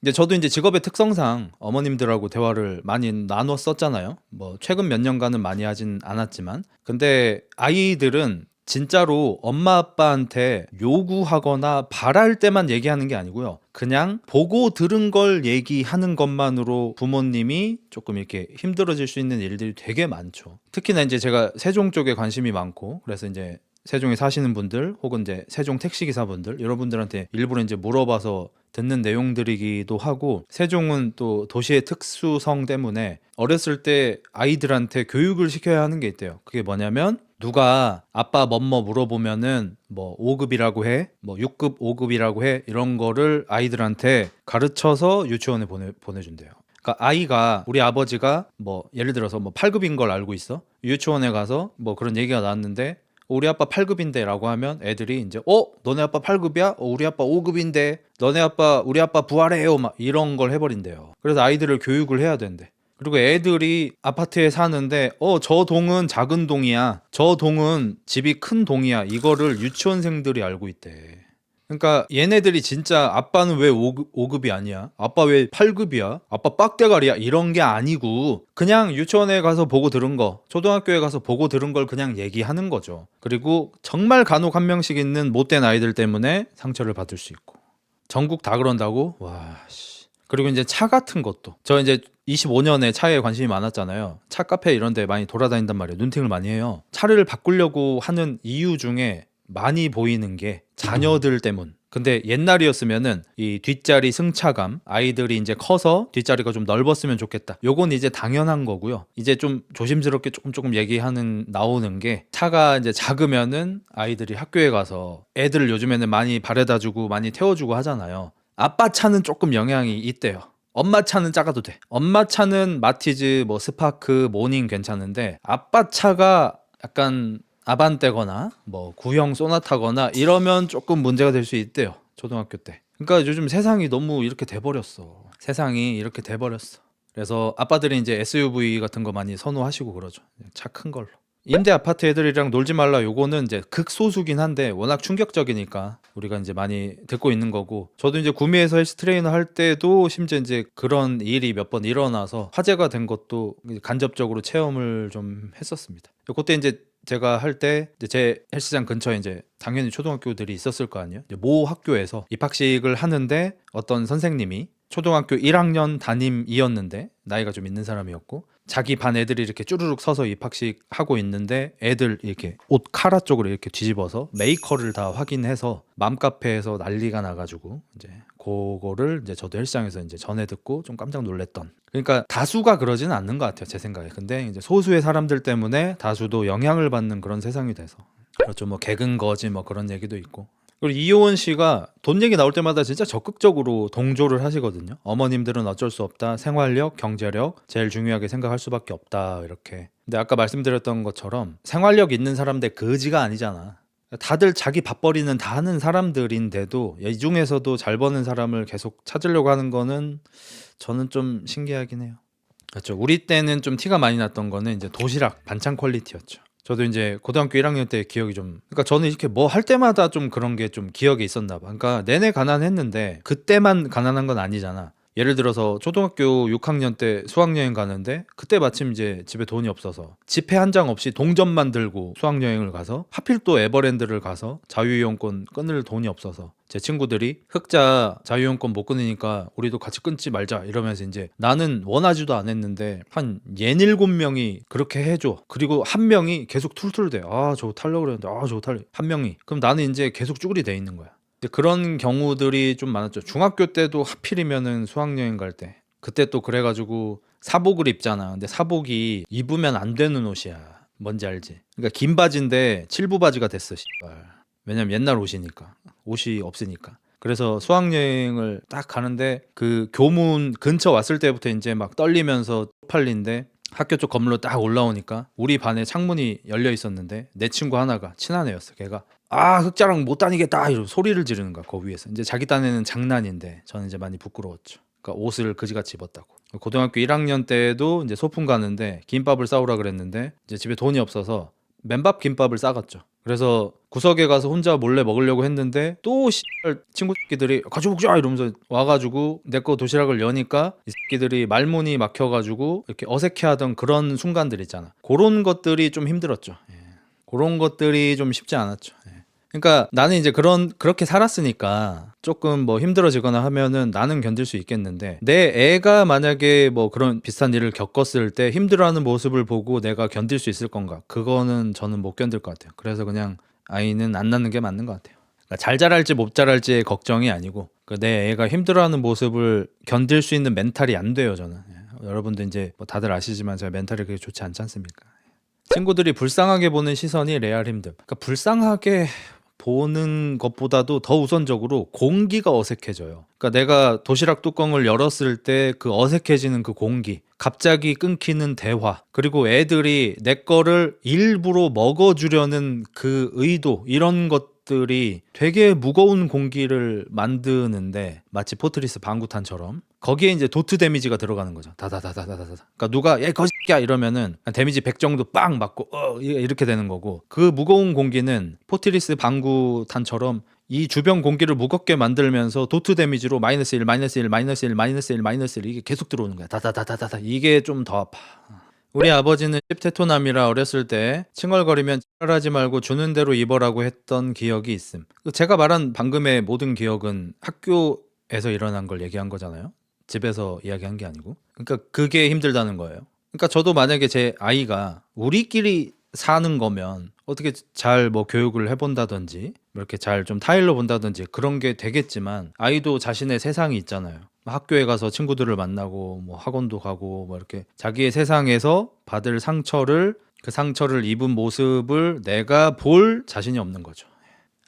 이제 저도 이제 직업의 특성상 어머님들하고 대화를 많이 나눴었잖아요. 뭐 최근 몇 년간은 많이 하진 않았지만, 근데 아이들은 진짜로 엄마 아빠한테 요구하거나 바랄 때만 얘기하는 게 아니고요. 그냥 보고 들은 걸 얘기하는 것만으로 부모님이 조금 이렇게 힘들어질 수 있는 일들이 되게 많죠. 특히나 이제 제가 세종 쪽에 관심이 많고, 그래서 이제 세종에 사시는 분들 혹은 이제 세종 택시기사분들 여러분들한테 일부러 이제 물어봐서 듣는 내용들이기도 하고, 세종은 또 도시의 특수성 때문에 어렸을 때 아이들한테 교육을 시켜야 하는 게 있대요. 그게 뭐냐면, 누가 아빠 뭐뭐 물어보면은 뭐 5급이라고 해, 뭐 6급 5급이라고 해, 이런 거를 아이들한테 가르쳐서 유치원에 보내준대요. 그러니까 아이가, 우리 아버지가 뭐 예를 들어서 뭐 8급인 걸 알고 있어. 유치원에 가서 뭐 그런 얘기가 나왔는데 우리 아빠 8급인데 라고 하면 애들이 이제 너네 아빠 8급이야? 우리 아빠 5급인데 우리 아빠 부활해요 막 이런 걸 해버린대요. 그래서 아이들을 교육을 해야 된대. 그리고 애들이 아파트에 사는데 저 동은 작은 동이야, 저 동은 집이 큰 동이야, 이거를 유치원생들이 알고 있대. 그러니까 얘네들이 진짜 아빠는 왜 5급이 아니야? 아빠 왜 8급이야? 아빠 빡대가리야? 이런 게 아니고 그냥 유치원에 가서 보고 들은 거, 초등학교에 가서 보고 들은 걸 그냥 얘기하는 거죠. 그리고 정말 간혹 한 명씩 있는 못된 아이들 때문에 상처를 받을 수 있고. 전국 다 그런다고? 와 씨. 그리고 이제 차 같은 것도, 저 이제 25년에 차에 관심이 많았잖아요. 차 카페 이런 데 많이 돌아다닌단 말이에요. 눈팅을 많이 해요. 차를 바꾸려고 하는 이유 중에 많이 보이는 게 자녀들 때문. 근데 옛날이었으면은 이 뒷자리 승차감, 아이들이 이제 커서 뒷자리가 좀 넓었으면 좋겠다, 요건 이제 당연한 거고요. 이제 좀 조심스럽게 조금 나오는 게, 차가 이제 작으면은 아이들이 학교에 가서 애들을 요즘에는 많이 바래다주고 많이 태워주고 하잖아요. 아빠 차는 조금 영향이 있대요. 엄마 차는 작아도 돼. 엄마 차는 마티즈, 뭐 스파크, 모닝 괜찮은데 아빠 차가 약간 아반떼거나 뭐 구형 소나타거나 이러면 조금 문제가 될 수 있대요, 초등학교 때. 그러니까 요즘 세상이 너무 이렇게 돼버렸어. 세상이 이렇게 돼버렸어. 그래서 아빠들이 이제 SUV 같은 거 많이 선호하시고 그러죠. 차 큰 걸로. 임대 아파트 애들이랑 놀지 말라, 요거는 이제 극소수긴 한데 워낙 충격적이니까 우리가 이제 많이 듣고 있는 거고, 저도 이제 구미에서 헬스 트레이너 할 때도 심지어 이제 그런 일이 몇 번 일어나서 화제가 된 것도 간접적으로 체험을 좀 했었습니다. 그때 이제 제가 할 때 제 헬스장 근처에 이제 당연히 초등학교들이 있었을 거 아니에요. 이제 모 학교에서 입학식을 하는데 어떤 선생님이 초등학교 1학년 담임이었는데 나이가 좀 있는 사람이었고 자기 반 애들이 이렇게 쭈루룩 서서 입학식 하고 있는데 애들 이렇게 옷 카라 쪽으로 이렇게 뒤집어서 메이커를 다 확인해서 맘카페에서 난리가 나가지고 이제 그거를 이제 저도 헬스장에서 이제 전해 듣고 좀 깜짝 놀랐던. 그러니까 다수가 그러지는 않는 것 같아요, 제 생각에. 근데 이제 소수의 사람들 때문에 다수도 영향을 받는 그런 세상이 돼서. 그렇죠. 뭐 개근 거지 뭐 그런 얘기도 있고. 그리고 이효원 씨가 돈 얘기 나올 때마다 진짜 적극적으로 동조를 하시거든요. 어머님들은 어쩔 수 없다. 생활력, 경제력 제일 중요하게 생각할 수밖에 없다. 이렇게. 근데 아까 말씀드렸던 것처럼 생활력 있는 사람들 거지가 아니잖아. 다들 자기 밥벌이는 다 하는 사람들인데도 이 중에서도 잘 버는 사람을 계속 찾으려고 하는 거는 저는 좀 신기하긴 해요. 그렇죠. 우리 때는 좀 티가 많이 났던 거는 이제 도시락 반찬 퀄리티였죠. 저도 이제 고등학교 1학년 때 기억이 좀, 그러니까 저는 이렇게 뭐 할 때마다 좀 그런 게 좀 기억에 있었나 봐. 그러니까 내내 가난했는데 그때만 가난한 건 아니잖아. 예를 들어서 초등학교 6학년 때 수학여행 가는데 그때 마침 이제 집에 돈이 없어서 지폐 한 장 없이 동전만 들고 수학여행을 가서 하필 또 에버랜드를 가서 자유이용권 끊을 돈이 없어서 제 친구들이 흑자 자유이용권 못 끊으니까 우리도 같이 끊지 말자 이러면서 이제 나는 원하지도 않았는데 한 67명이 그렇게 해줘. 그리고 한 명이 계속 툴툴대. 아 저거 타려고 그랬는데 아 저거 탈려. 한 명이. 그럼 나는 이제 계속 쭈그리 돼 있는 거야. 그런 경우들이 좀 많았죠. 중학교 때도 하필이면은 수학여행 갈 때 그때 또 그래가지고 사복을 입잖아. 근데 사복이 입으면 안 되는 옷이야. 뭔지 알지? 그러니까 긴 바지인데 칠부 바지가 됐어. 씨발. 왜냐면 옛날 옷이니까. 옷이 없으니까. 그래서 수학여행을 딱 가는데 그 교문 근처 왔을 때부터 이제 막 떨리면서 쪽팔린데 학교 쪽 건물로 딱 올라오니까 우리 반에 창문이 열려 있었는데 내 친구 하나가 친한 애였어. 걔가 아 흑자랑 못 다니겠다 이러고 소리를 지르는 거야. 그 위에서 이제 자기 딴에는 장난인데 저는 이제 많이 부끄러웠죠. 그러니까 옷을 그지같이 입었다고. 고등학교 1학년 때도 이제 소풍 가는데 김밥을 싸우라 그랬는데 이제 집에 돈이 없어서 맨밥 김밥을 싸갔죠. 그래서 구석에 가서 혼자 몰래 먹으려고 했는데 또 친구 새끼들이 같이 먹자 이러면서 와가지고 내 거 도시락을 여니까 이 새끼들이 말문이 막혀가지고 이렇게 어색해하던 그런 순간들 있잖아. 그런 것들이 좀 힘들었죠. 예. 그런 것들이 좀 쉽지 않았죠. 예. 그러니까 나는 이제 그렇게 살았으니까 조금 뭐 힘들어지거나 하면은 나는 견딜 수 있겠는데 내 애가 만약에 뭐 그런 비슷한 일을 겪었을 때 힘들어하는 모습을 보고 내가 견딜 수 있을 건가? 그거는 저는 못 견딜 것 같아요. 그래서 그냥 아이는 안 낳는 게 맞는 것 같아요. 그러니까 잘 자랄지 못 자랄지의 걱정이 아니고 내 애가 힘들어하는 모습을 견딜 수 있는 멘탈이 안 돼요. 저는. 예. 여러분도 이제 뭐 다들 아시지만 제가 멘탈이 그렇게 좋지 않지 않습니까? 친구들이 불쌍하게 보는 시선이 레알 힘듦. 그러니까 불쌍하게 보는 것보다도 더 우선적으로 공기가 어색해져요. 그러니까 내가 도시락 뚜껑을 열었을 때 그 어색해지는 그 공기, 갑자기 끊기는 대화, 그리고 애들이 내 거를 일부러 먹어주려는 그 의도, 이런 것들이 되게 무거운 공기를 만드는데 마치 포트리스 방구탄처럼 거기에 이제 도트 데미지가 들어가는 거죠. 다다다다다다. 그러니까 누가 얘 거짓야 이러면은 데미지 100 정도 빵 맞고 이렇게 되는 거고, 그 무거운 공기는 포트리스 방구탄처럼 이 주변 공기를 무겁게 만들면서 도트 데미지로 마이너스 1, 마이너스 1, 마이너스 1, 마이너스 1, 마이너스 1 이게 계속 들어오는 거야. 다다다다다다. 이게 좀 더 아파. 우리 아버지는 씹테토남이라 어렸을 때 칭얼거리면 칭얼하지 말고 주는 대로 입어라고 했던 기억이 있음. 제가 말한 방금의 모든 기억은 학교에서 일어난 걸 얘기한 거잖아요. 집에서 이야기한 게 아니고. 그러니까 그게 힘들다는 거예요. 그러니까 저도 만약에 제 아이가 우리끼리 사는 거면 어떻게 잘 뭐 교육을 해본다든지 뭐 이렇게 잘 좀 타일러 본다든지 그런 게 되겠지만, 아이도 자신의 세상이 있잖아요. 학교에 가서 친구들을 만나고 뭐 학원도 가고 뭐 이렇게 자기의 세상에서 받을 상처를, 그 상처를 입은 모습을 내가 볼 자신이 없는 거죠.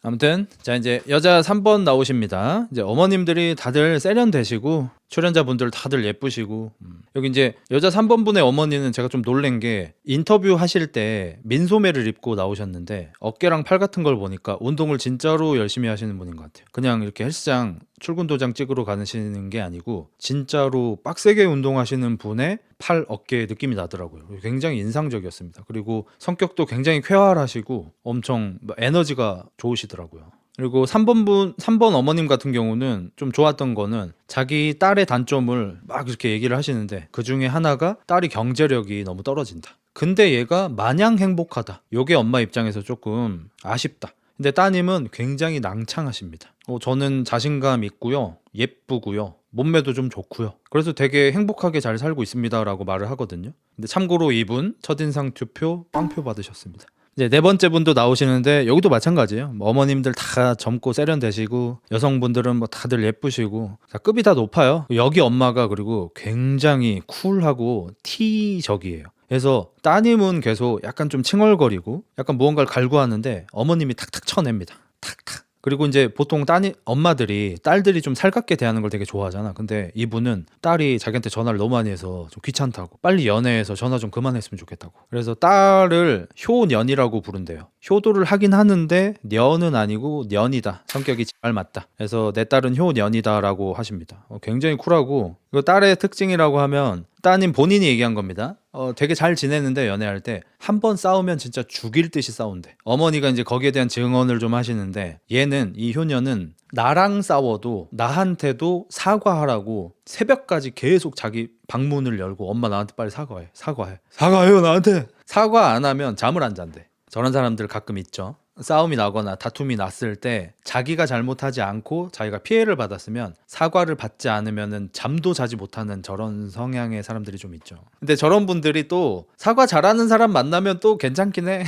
아무튼 자 이제 여자 3번 나오십니다. 이제 어머님들이 다들 세련되시고 출연자분들 다들 예쁘시고, 여기 이제 여자 3번 분의 어머니는 제가 좀 놀란 게 인터뷰 하실 때 민소매를 입고 나오셨는데 어깨랑 팔 같은 걸 보니까 운동을 진짜로 열심히 하시는 분인 것 같아요. 그냥 이렇게 헬스장 출근 도장 찍으러 가시는 게 아니고 진짜로 빡세게 운동하시는 분의 팔, 어깨 느낌이 나더라고요. 굉장히 인상적이었습니다. 그리고 성격도 굉장히 쾌활하시고 엄청 에너지가 좋으시더라고요. 그리고 3번 어머님 같은 경우는 좀 좋았던 거는 자기 딸의 단점을 막 이렇게 얘기를 하시는데 그 중에 하나가 딸이 경제력이 너무 떨어진다. 근데 얘가 마냥 행복하다. 요게 엄마 입장에서 조금 아쉽다. 근데 따님은 굉장히 낭창하십니다. 저는 자신감 있고요. 예쁘고요. 몸매도 좀 좋고요. 그래서 되게 행복하게 잘 살고 있습니다라고 말을 하거든요. 근데 참고로 이분 첫인상 투표 빵표 받으셨습니다. 이제 네 번째 분도 나오시는데 여기도 마찬가지예요. 뭐 어머님들 다 젊고 세련되시고 여성분들은 뭐 다들 예쁘시고 급이 다 높아요. 여기 엄마가 그리고 굉장히 쿨하고 T적이에요. 그래서 따님은 계속 약간 좀 칭얼거리고 약간 무언가를 갈구하는데 어머님이 탁탁 쳐냅니다. 탁탁. 그리고 이제 보통 엄마들이 딸들이 좀 살갑게 대하는 걸 되게 좋아하잖아. 근데 이분은 딸이 자기한테 전화를 너무 많이 해서 좀 귀찮다고, 빨리 연애해서 전화 좀 그만했으면 좋겠다고. 그래서 딸을 효년이라고 부른대요. 효도를 하긴 하는데 년은 아니고 년이다. 성격이 잘 맞다. 그래서 내 딸은 효년이다라고 하십니다. 굉장히 쿨하고, 이거 딸의 특징이라고 하면 따님 본인이 얘기한 겁니다. 되게 잘 지내는데 연애할 때 한 번 싸우면 진짜 죽일 듯이 싸운대. 어머니가 이제 거기에 대한 증언을 좀 하시는데, 얘는, 이 효녀는 나랑 싸워도 나한테도 사과하라고 새벽까지 계속 자기 방문을 열고, 엄마 나한테 빨리 사과해요 나한테. 사과 안 하면 잠을 안 잔대. 저런 사람들 가끔 있죠. 싸움이 나거나 다툼이 났을 때 자기가 잘못하지 않고 자기가 피해를 받았으면 사과를 받지 않으면은 잠도 자지 못하는 저런 성향의 사람들이 좀 있죠. 근데 저런 분들이 또 사과 잘하는 사람 만나면 또 괜찮긴 해.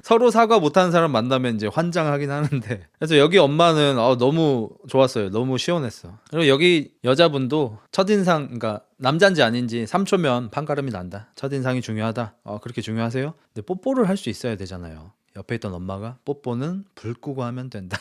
서로 사과 못하는 사람 만나면 이제 환장하긴 하는데. 그래서 여기 엄마는 너무 좋았어요. 너무 시원했어. 그리고 여기 여자분도 첫인상, 그러니까 남잔지 아닌지 3초면 판가름이 난다. 첫인상이 중요하다. 그렇게 중요하세요? 근데 뽀뽀를 할 수 있어야 되잖아요. 옆에 있던 엄마가 뽀뽀는 불 끄고 하면 된다.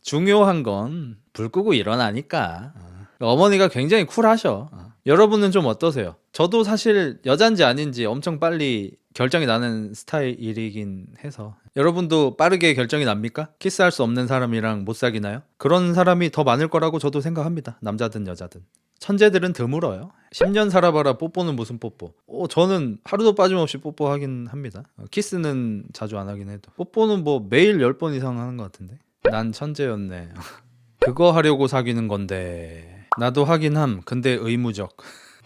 중요한 건 불 끄고 일어나니까. 어머니가 굉장히 쿨하셔. 여러분은 좀 어떠세요? 저도 사실 여잔지 아닌지 엄청 빨리 결정이 나는 스타일이긴 해서. 여러분도 빠르게 결정이 납니까? 키스할 수 없는 사람이랑 못 사귀나요? 그런 사람이 더 많을 거라고 저도 생각합니다. 남자든 여자든. 천재들은 드물어요. 10년 살아봐라 뽀뽀는 무슨 뽀뽀. 저는 하루도 빠짐없이 뽀뽀하긴 합니다. 키스는 자주 안 하긴 해도. 뽀뽀는 뭐 매일 10번 이상 하는 것 같은데. 난 천재였네. 그거 하려고 사귀는 건데. 나도 하긴 함. 근데 의무적.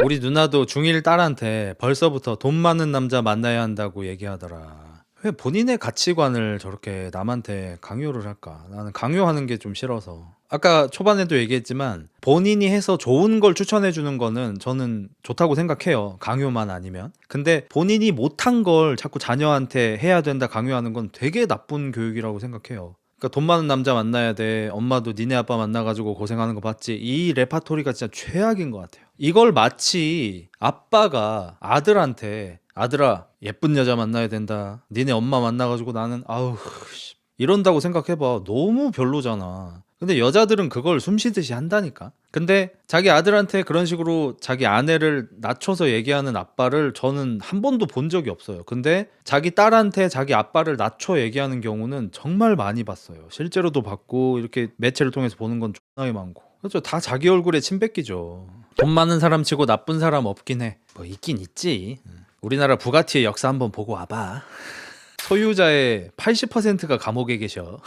우리 누나도 중1 딸한테 벌써부터 돈 많은 남자 만나야 한다고 얘기하더라. 왜 본인의 가치관을 저렇게 남한테 강요를 할까? 나는 강요하는 게 좀 싫어서. 아까 초반에도 얘기했지만 본인이 해서 좋은 걸 추천해 주는 거는 저는 좋다고 생각해요. 강요만 아니면. 근데 본인이 못한 걸 자꾸 자녀한테 해야 된다 강요하는 건 되게 나쁜 교육이라고 생각해요. 그러니까 돈 많은 남자 만나야 돼. 엄마도 니네 아빠 만나가지고 고생하는 거 봤지. 이 레파토리가 진짜 최악인 것 같아요. 이걸 마치 아빠가 아들한테 아들아 예쁜 여자 만나야 된다. 니네 엄마 만나가지고 나는 이런다고 생각해봐. 너무 별로잖아. 근데 여자들은 그걸 숨쉬듯이 한다니까. 근데 자기 아들한테 그런 식으로 자기 아내를 낮춰서 얘기하는 아빠를 저는 한 번도 본 적이 없어요. 근데 자기 딸한테 자기 아빠를 낮춰 얘기하는 경우는 정말 많이 봤어요. 실제로도 봤고 이렇게 매체를 통해서 보는 건 존나게 많고. 그렇죠. 다 자기 얼굴에 침 뱉기죠. 돈 많은 사람 치고 나쁜 사람 없긴 해. 뭐 있긴 있지. 우리나라 부가티의 역사 한번 보고 와봐. 소유자의 80%가 감옥에 계셔.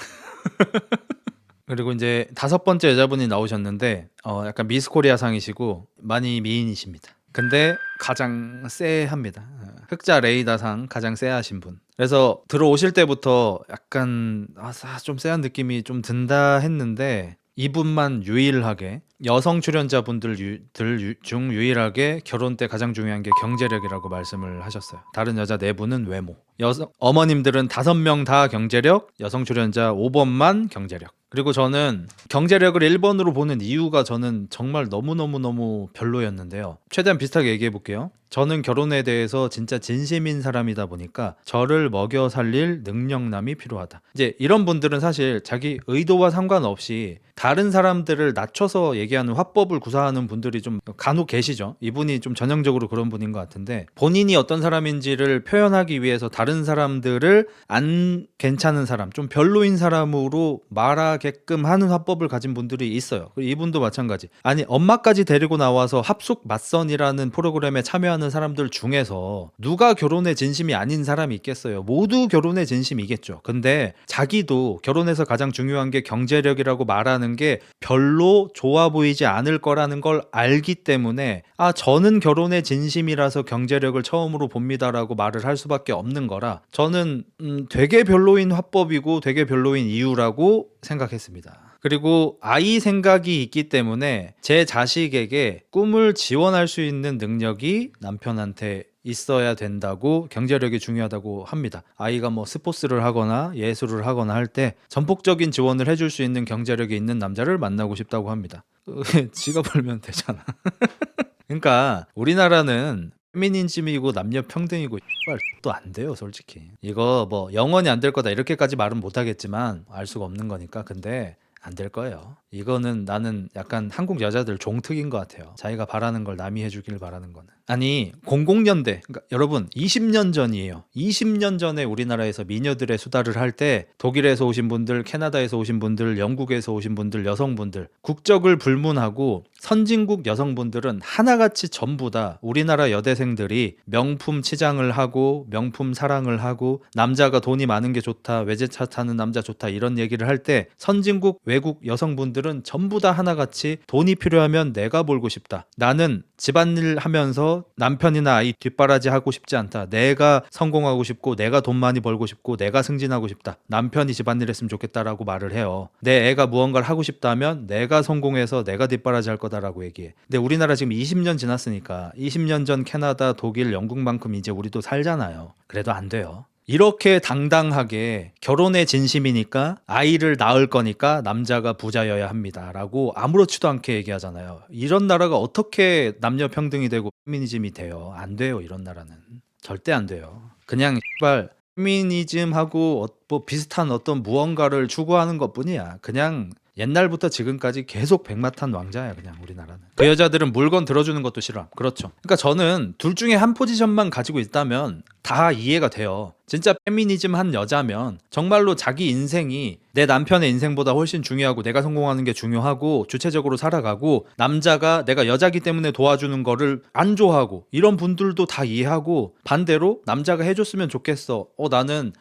그리고 이제 5번째 여자분이 나오셨는데 약간 미스 코리아 상이시고 많이 미인이십니다. 근데 가장 쎄합니다. 흑자 레이다상 가장 쎄하신 분. 그래서 들어오실 때부터 약간 좀 쎄한 느낌이 좀 든다 했는데 이분만 유일하게 여성 출연자분들 중 유일하게 결혼 때 가장 중요한 게 경제력이라고 말씀을 하셨어요. 다른 여자 4분은 외모. 어머님들은 5명 다 경제력, 여성 출연자 5번만 경제력. 그리고 저는 경제력을 1번으로 보는 이유가 저는 정말 너무너무 별로였는데요. 최대한 비슷하게 얘기해 볼게요. 저는 결혼에 대해서 진짜 진심인 사람이다 보니까 저를 먹여 살릴 능력남이 필요하다. 이제 이런 분들은 사실 자기 의도와 상관없이 다른 사람들을 낮춰서 얘기하는 화법을 구사하는 분들이 좀 간혹 계시죠. 이분이 좀 전형적으로 그런 분인 것 같은데 본인이 어떤 사람인지를 표현하기 위해서 다른 사람들을 안 괜찮은 사람, 좀 별로인 사람으로 말하게끔 하는 화법을 가진 분들이 있어요. 그리고 이분도 마찬가지. 아니 엄마까지 데리고 나와서 합숙 맞선이라는 프로그램에 참여하는 하는 사람들 중에서 누가 결혼에 진심이 아닌 사람이 있겠어요? 모두 결혼에 진심이겠죠. 근데 자기도 결혼에서 가장 중요한 게 경제력이라고 말하는 게 별로 좋아 보이지 않을 거라는 걸 알기 때문에 저는 결혼에 진심이라서 경제력을 처음으로 봅니다라고 말을 할 수밖에 없는 거라 저는 되게 별로인 화법이고 되게 별로인 이유라고 생각했습니다. 그리고 아이 생각이 있기 때문에 제 자식에게 꿈을 지원할 수 있는 능력이 남편한테 있어야 된다고, 경제력이 중요하다고 합니다. 아이가 뭐 스포츠를 하거나 예술을 하거나 할 때 전폭적인 지원을 해줄 수 있는 경제력이 있는 남자를 만나고 싶다고 합니다. 지가 벌면 되잖아. 그러니까 우리나라는 페미니즘이고 남녀 평등이고 또 안 돼요, 솔직히. 이거 뭐 영원히 안 될 거다 이렇게까지 말은 못 하겠지만 알 수가 없는 거니까. 근데 안 될 거예요. 이거는 나는 약간 한국 여자들 종특인 것 같아요. 자기가 바라는 걸 남이 해주길 바라는 거는. 아니 00년대, 그러니까 여러분 20년 전이에요. 20년 전에 우리나라에서 미녀들의 수다를 할 때 독일에서 오신 분들, 캐나다에서 오신 분들, 영국에서 오신 분들, 여성분들, 국적을 불문하고 선진국 여성분들은 하나같이 전부 다 우리나라 여대생들이 명품 치장을 하고 명품 사랑을 하고 남자가 돈이 많은 게 좋다, 외제차 타는 남자 좋다 이런 얘기를 할 때 선진국 외국 여성분들은 전부 다 하나같이 돈이 필요하면 내가 벌고 싶다, 나는 집안일 하면서 남편이나 아이 뒷바라지 하고 싶지 않다, 내가 성공하고 싶고 내가 돈 많이 벌고 싶고 내가 승진하고 싶다, 남편이 집안일 했으면 좋겠다라고 말을 해요. 내 애가 무언가를 하고 싶다면 내가 성공해서 내가 뒷바라지 할 거다라고 얘기해. 근데 우리나라 지금 20년 지났으니까 20년 전 캐나다, 독일, 영국만큼 이제 우리도 살잖아요. 그래도 안 돼요. 이렇게 당당하게 결혼의 진심이니까 아이를 낳을 거니까 남자가 부자여야 합니다 라고 아무렇지도 않게 얘기하잖아요. 이런 나라가 어떻게 남녀 평등이 되고 페미니즘이 돼요? 안 돼요. 이런 나라는 절대 안 돼요. 그냥 페미니즘하고 뭐 비슷한 어떤 무언가를 추구하는 것뿐이야. 그냥 옛날부터 지금까지 계속 백마탄 왕자야 그냥 우리나라는. 그 여자들은 물건 들어주는 것도 싫어. 그렇죠. 그러니까 저는 둘 중에 한 포지션만 가지고 있다면 다 이해가 돼요. 진짜 페미니즘 한 여자면 정말로 자기 인생이 내 남편의 인생보다 훨씬 중요하고 내가 성공하는 게 중요하고 주체적으로 살아가고 남자가 내가 여자기 때문에 도와주는 거를 안 좋아하고 이런 분들도 다 이해하고, 반대로 남자가 해줬으면 좋겠어, 나는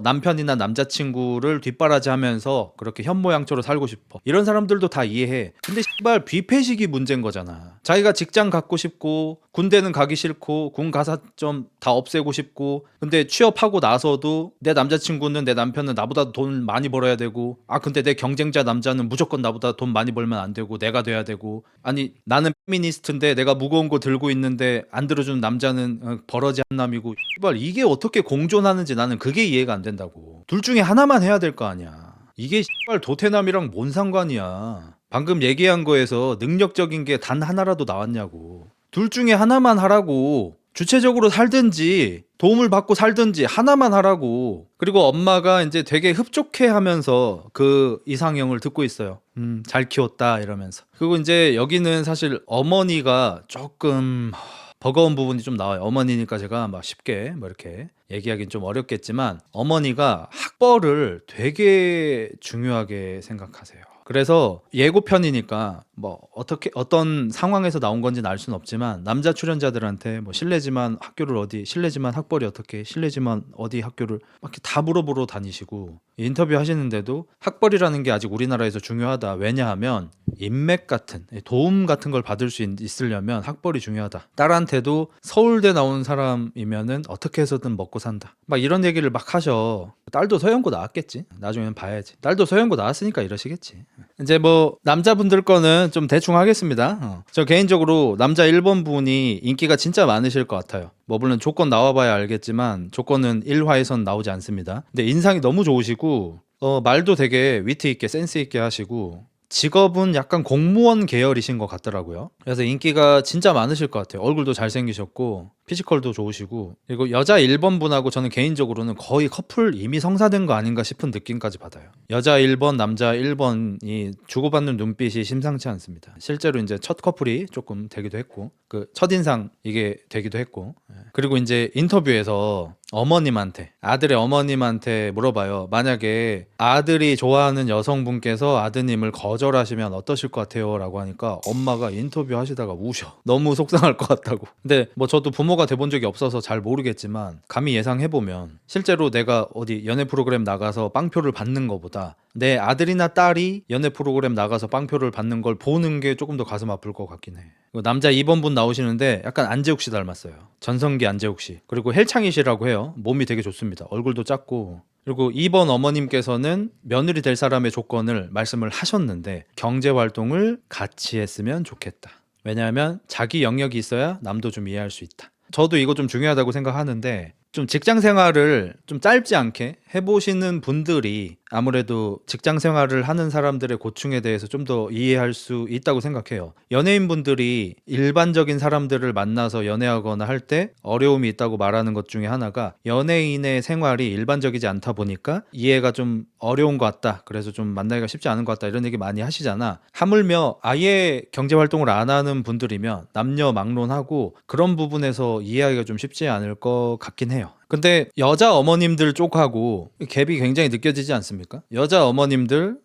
남편이나 남자친구를 뒷바라지 하면서 그렇게 현모양처로 살고 싶어, 이런 사람들도 다 이해해. 근데 씨발 비폐식이 문제인 거잖아. 자기가 직장 갖고 싶고 군대는 가기 싫고 군 가사점 다 없애고 싶고, 근데 취업하고 나서도 내 남자친구는, 내 남편은 나보다 돈 많이 벌어야 되고, 근데 내 경쟁자 남자는 무조건 나보다 돈 많이 벌면 안 되고 내가 돼야 되고, 아니 나는 페미니스트인데 내가 무거운 거 들고 있는데 안 들어주는 남자는 버러지 한남이고, 이게 어떻게 공존하는지 나는 그게 이해가 안 된다고. 둘 중에 하나만 해야 될 거 아니야. 이게 도태남이랑 뭔 상관이야. 방금 얘기한 거에서 능력적인 게 단 하나라도 나왔냐고. 둘 중에 하나만 하라고. 주체적으로 살든지 도움을 받고 살든지 하나만 하라고. 그리고 엄마가 이제 되게 흡족해 하면서 그 이상형을 듣고 있어요. 잘 키웠다 이러면서. 그리고 이제 여기는 사실 어머니가 조금 버거운 부분이 좀 나와요. 어머니니까 제가 막 쉽게 뭐 이렇게 얘기하기는 좀 어렵겠지만, 어머니가 학벌을 되게 중요하게 생각하세요. 그래서 예고편이니까 뭐 어떻게 어떤 상황에서 나온 건지는 알 수는 없지만 남자 출연자들한테 뭐 실례지만 학교를 어디, 실례지만 학벌이 어떻게, 실례지만 어디 학교를 막 이렇게 다 물어보러 다니시고, 인터뷰 하시는데도 학벌이라는 게 아직 우리나라에서 중요하다. 왜냐하면 인맥 같은 도움 같은 걸 받을 수 있으려면 학벌이 중요하다. 딸한테도 서울대 나온 사람이면은 어떻게 해서든 먹고 산다. 막 이런 얘기를 막 하셔. 딸도 서영고 나왔겠지. 나중에는 봐야지. 딸도 서영고 나왔으니까 이러시겠지. 이제 뭐 남자분들 거는 좀 대충 하겠습니다. 저 개인적으로 남자 1번 분이 인기가 진짜 많으실 것 같아요. 뭐 물론 조건 나와봐야 알겠지만 조건은 1화에선 나오지 않습니다. 근데 인상이 너무 좋으시고 말도 되게 위트 있게 센스 있게 하시고, 직업은 약간 공무원 계열이신 것 같더라고요. 그래서 인기가 진짜 많으실 것 같아요. 얼굴도 잘생기셨고 피지컬도 좋으시고, 그리고 여자 1번 분하고 저는 개인적으로는 거의 커플 이미 성사된 거 아닌가 싶은 느낌까지 받아요. 여자 1번, 남자 1번이 주고받는 눈빛이 심상치 않습니다. 실제로 이제 첫 커플이 조금 되기도 했고, 그 첫인상 이게 되기도 했고, 그리고 이제 인터뷰에서 어머님한테, 아들의 어머님한테 물어봐요. 만약에 아들이 좋아하는 여성분께서 아드님을 거절하시면 어떠실 것 같아요? 라고 하니까 엄마가 인터뷰 하시다가 우셔. 너무 속상할 것 같다고. 근데 뭐 저도 부모가 돼본 적이 없어서 잘 모르겠지만 감히 예상해보면 실제로 내가 어디 연애 프로그램 나가서 빵표를 받는 것보다 내 아들이나 딸이 연애 프로그램 나가서 빵표를 받는 걸 보는 게 조금 더 가슴 아플 것 같긴 해. 남자 2번 분 나오시는데 약간 안재욱 씨 닮았어요. 전성기 안재욱 씨. 그리고 헬창이 씨라고 해요. 몸이 되게 좋습니다. 얼굴도 작고. 그리고 2번 어머님께서는 며느리 될 사람의 조건을 말씀을 하셨는데 경제활동을 같이 했으면 좋겠다. 왜냐하면 자기 영역이 있어야 남도 좀 이해할 수 있다. 저도 이거 좀 중요하다고 생각하는데 좀 직장 생활을 좀 짧지 않게 해보시는 분들이 아무래도 직장 생활을 하는 사람들의 고충에 대해서 좀 더 이해할 수 있다고 생각해요. 연예인분들이 일반적인 사람들을 만나서 연애하거나 할 때 어려움이 있다고 말하는 것 중에 하나가 연예인의 생활이 일반적이지 않다 보니까 이해가 좀 어려운 것 같다. 그래서 좀 만나기가 쉽지 않은 것 같다. 이런 얘기 많이 하시잖아. 하물며 아예 경제활동을 안 하는 분들이면 남녀 막론하고 그런 부분에서 이해하기가 좀 쉽지 않을 것 같긴 해요. 근데 여자 어머님들 쪽하고 갭이 굉장히 느껴지지 않습니까? 여자 어머님들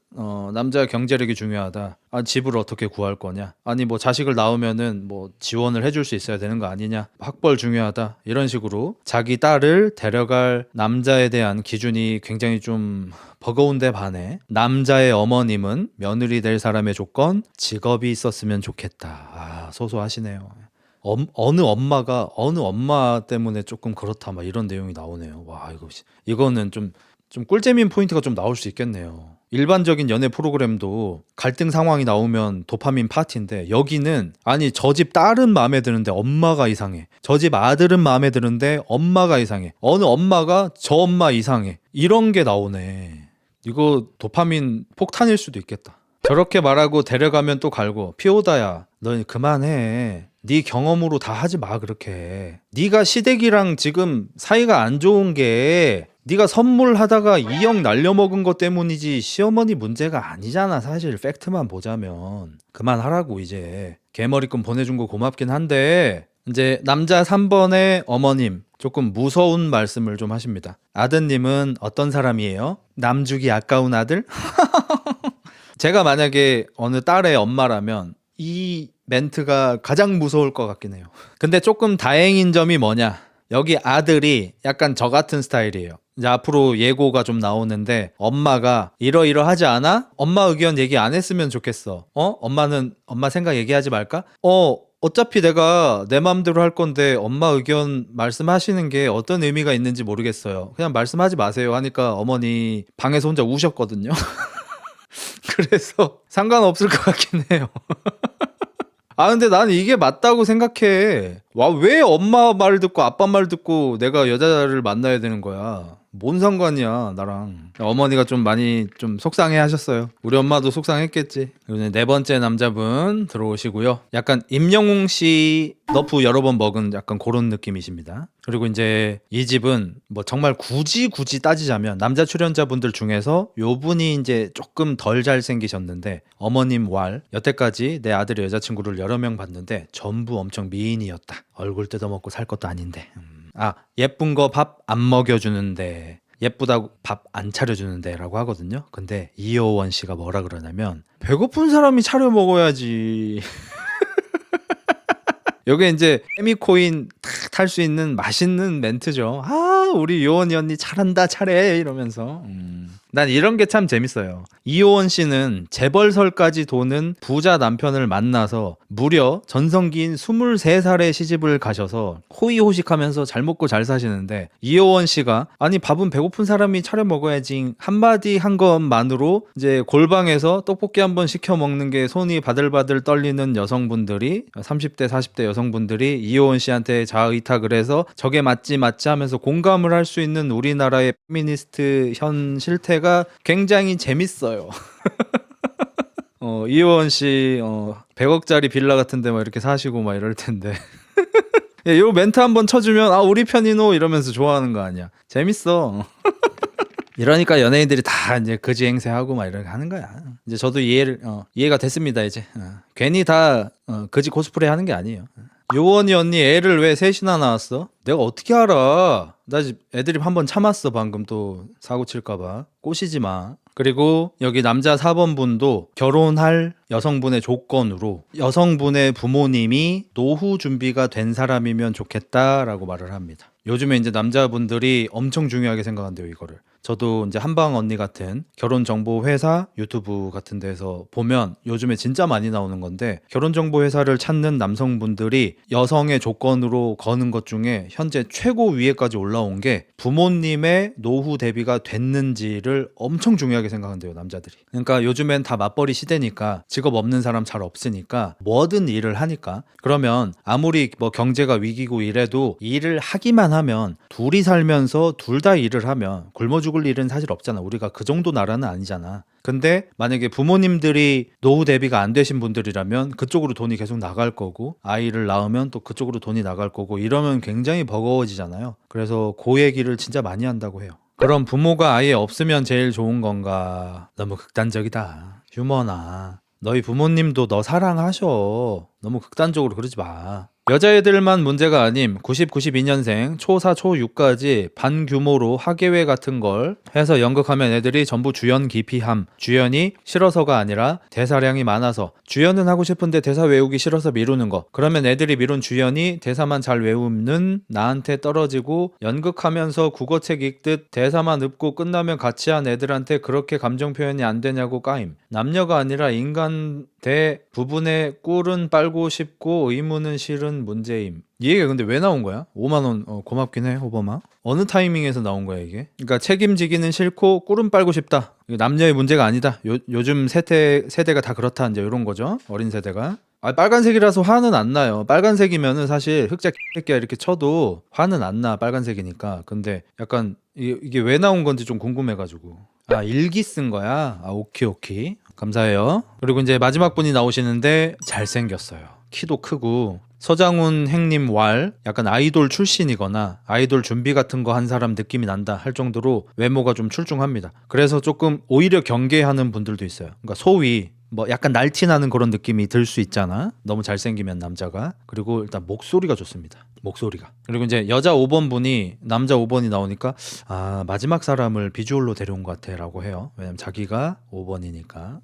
남자 경제력이 중요하다. 집을 어떻게 구할 거냐? 아니 뭐 자식을 낳으면은 뭐 지원을 해줄 수 있어야 되는 거 아니냐? 학벌 중요하다. 이런 식으로 자기 딸을 데려갈 남자에 대한 기준이 굉장히 좀 버거운데 반해 남자의 어머님은 며느리 될 사람의 조건 직업이 있었으면 좋겠다. 소소하시네요. 어느 엄마가 어느 엄마 때문에 조금 그렇다 막 이런 내용이 나오네요. 와 이거는 좀 꿀잼인 포인트가 좀 나올 수 있겠네요. 일반적인 연애 프로그램도 갈등 상황이 나오면 도파민 파티인데 여기는 아니 저 집 딸은 마음에 드는데 엄마가 이상해. 저 집 아들은 마음에 드는데 엄마가 이상해. 어느 엄마가 저 엄마 이상해. 이런 게 나오네. 이거 도파민 폭탄일 수도 있겠다. 저렇게 말하고 데려가면 또 갈고 피오다야 너 그만해. 네 경험으로 다 하지 마 그렇게. 네가 시댁이랑 지금 사이가 안 좋은 게 네가 선물하다가 2억 날려먹은 것 때문이지 시어머니 문제가 아니잖아. 사실 팩트만 보자면. 그만하라고 이제. 개머리금 보내준 거 고맙긴 한데 이제 남자 3번의 어머님 조금 무서운 말씀을 좀 하십니다. 아드님은 어떤 사람이에요? 남주기 아까운 아들? 제가 만약에 어느 딸의 엄마라면 이 멘트가 가장 무서울 것 같긴 해요. 근데 조금 다행인 점이 뭐냐? 여기 아들이 약간 저 같은 스타일이에요. 이제 앞으로 예고가 좀 나오는데 엄마가 이러이러하지 않아? 엄마 의견 얘기 안 했으면 좋겠어. 엄마는 엄마 생각 얘기하지 말까? 어차피 내가 내 마음대로 할 건데 엄마 의견 말씀하시는 게 어떤 의미가 있는지 모르겠어요. 그냥 말씀하지 마세요 하니까 어머니 방에서 혼자 우셨거든요. 그래서 상관없을 것 같긴 해요. 근데 나는 이게 맞다고 생각해. 왜 엄마 말 듣고 아빠 말 듣고 내가 여자를 만나야 되는 거야? 뭔 상관이야 나랑. 어머니가 좀 많이 좀 속상해 하셨어요. 우리 엄마도 속상했겠지. 그리고 네 번째 남자분 들어오시고요. 약간 임영웅 씨 너프 여러 번 먹은 약간 그런 느낌이십니다. 그리고 이제 이 집은 뭐 정말 굳이 따지자면 남자 출연자분들 중에서 요 분이 이제 조금 덜 잘생기셨는데 어머님 왈 여태까지 내 아들의 여자친구를 여러 명 봤는데 전부 엄청 미인이었다. 얼굴 뜯어먹고 살 것도 아닌데. 예쁜 거 밥 안 먹여주는데 예쁘다고 밥 안 차려주는데 라고 하거든요. 근데 이효원 씨가 뭐라 그러냐면 배고픈 사람이 차려 먹어야지. 여기 이제 해미코인 탁 탈 수 있는 맛있는 멘트죠. 우리 이효원이 언니 잘한다 잘해 이러면서 난 이런 게 참 재밌어요. 이효원 씨는 재벌설까지 도는 부자 남편을 만나서 무려 전성기인 23살에 시집을 가셔서 호의호식하면서 잘 먹고 잘 사시는데 이효원 씨가 아니 밥은 배고픈 사람이 차려 먹어야지 한마디 한 것만으로 이제 골방에서 떡볶이 한번 시켜 먹는 게 손이 바들바들 떨리는 여성분들이 30대 40대 여성분들이 이효원 씨한테 자의탁을 해서 저게 맞지 하면서 공감을 할 수 있는 우리나라의 페미니스트 현 실태가 굉장히 재밌어요. 이효원 씨 100억짜리 빌라 같은데 막 이렇게 사시고 막 이럴 텐데 요 멘트 한번 쳐주면 우리 편이노 이러면서 좋아하는 거 아니야. 재밌어. 이러니까 연예인들이 다 이제 거지 행세하고 막 이렇게 하는 거야. 이제 저도 이해가 됐습니다. 이제 괜히 다 거지 코스프레 하는 게 아니에요. 요원이 언니 애를 왜 셋이나 낳았어? 내가 어떻게 알아? 나 지금 애드립 한번 참았어. 방금 또 사고 칠까봐. 꼬시지 마. 그리고 여기 남자 4번 분도 결혼할 여성분의 조건으로 여성분의 부모님이 노후 준비가 된 사람이면 좋겠다라고 말을 합니다. 요즘에 이제 남자분들이 엄청 중요하게 생각한대요, 이거를. 저도 이제 한방 언니 같은 결혼 정보 회사 유튜브 같은 데서 보면 요즘에 진짜 많이 나오는 건데, 결혼 정보 회사를 찾는 남성분들이 여성의 조건으로 거는 것 중에 현재 최고 위에까지 올라온 게 부모님의 노후 대비가 됐는지를 엄청 중요하게 생각한대요, 남자들이. 그러니까 요즘엔 다 맞벌이 시대니까 직업 없는 사람 잘 없으니까 뭐든 일을 하니까, 그러면 아무리 뭐 경제가 위기고 이래도 일을 하기만 하면, 둘이 살면서 둘 다 일을 하면 굶어 죽을 일은 사실 없잖아. 우리가 그 정도 나라는 아니잖아. 근데 만약에 부모님들이 노후 대비가 안 되신 분들이라면 그쪽으로 돈이 계속 나갈 거고, 아이를 낳으면 또 그쪽으로 돈이 나갈 거고, 이러면 굉장히 버거워지잖아요. 그래서 그 얘기를 진짜 많이 한다고 해요. 그럼 부모가 아예 없으면 제일 좋은 건가? 너무 극단적이다. 휴머나, 너희 부모님도 너 사랑하셔. 너무 극단적으로 그러지 마. 여자애들만 문제가 아님 92년생 초4 초6까지 반규모로 학예회 같은 걸 해서 연극하면 애들이 전부 주연 기피함. 주연이 싫어서가 아니라 대사량이 많아서. 주연은 하고 싶은데 대사 외우기 싫어서 미루는 거. 그러면 애들이 미룬 주연이 대사만 잘 외우는 나한테 떨어지고, 연극하면서 국어책 읽듯 대사만 읊고 끝나면 같이 한 애들한테 그렇게 감정 표현이 안 되냐고 까임. 남녀가 아니라 인간 대 부분의 꿀은 빨고 싶고 의무는 싫은 문제임. 이 얘기가 근데 왜 나온 거야? 5만원 고맙긴 해, 오바마. 어느 타이밍에서 나온 거야 이게? 그러니까 책임지기는 싫고 꿀은 빨고 싶다. 이게 남녀의 문제가 아니다. 요즘 세대가 다 그렇다, 이제 이런 거죠. 어린 세대가. 빨간색이라서 화는 안 나요. 빨간색이면은 사실 흑자 새끼야 이렇게 쳐도 화는 안 나, 빨간색이니까. 근데 약간 이게 왜 나온 건지 좀 궁금해가지고. 일기 쓴 거야? 오케이. 감사해요. 그리고 이제 마지막 분이 나오시는데 잘생겼어요. 키도 크고. 서장훈 행님 약간 아이돌 출신이거나 아이돌 준비 같은 거 한 사람 느낌이 난다 할 정도로 외모가 좀 출중합니다. 그래서 조금 오히려 경계하는 분들도 있어요. 그러니까 소위 뭐 약간 날티나는 그런 느낌이 들 수 있잖아, 너무 잘생기면 남자가. 그리고 일단 목소리가 좋습니다. 목소리가. 그리고 이제 여자 5번 분이 남자 5번이 나오니까 마지막 사람을 비주얼로 데려온 것 같아 라고 해요. 왜냐면 자기가 5번이니까.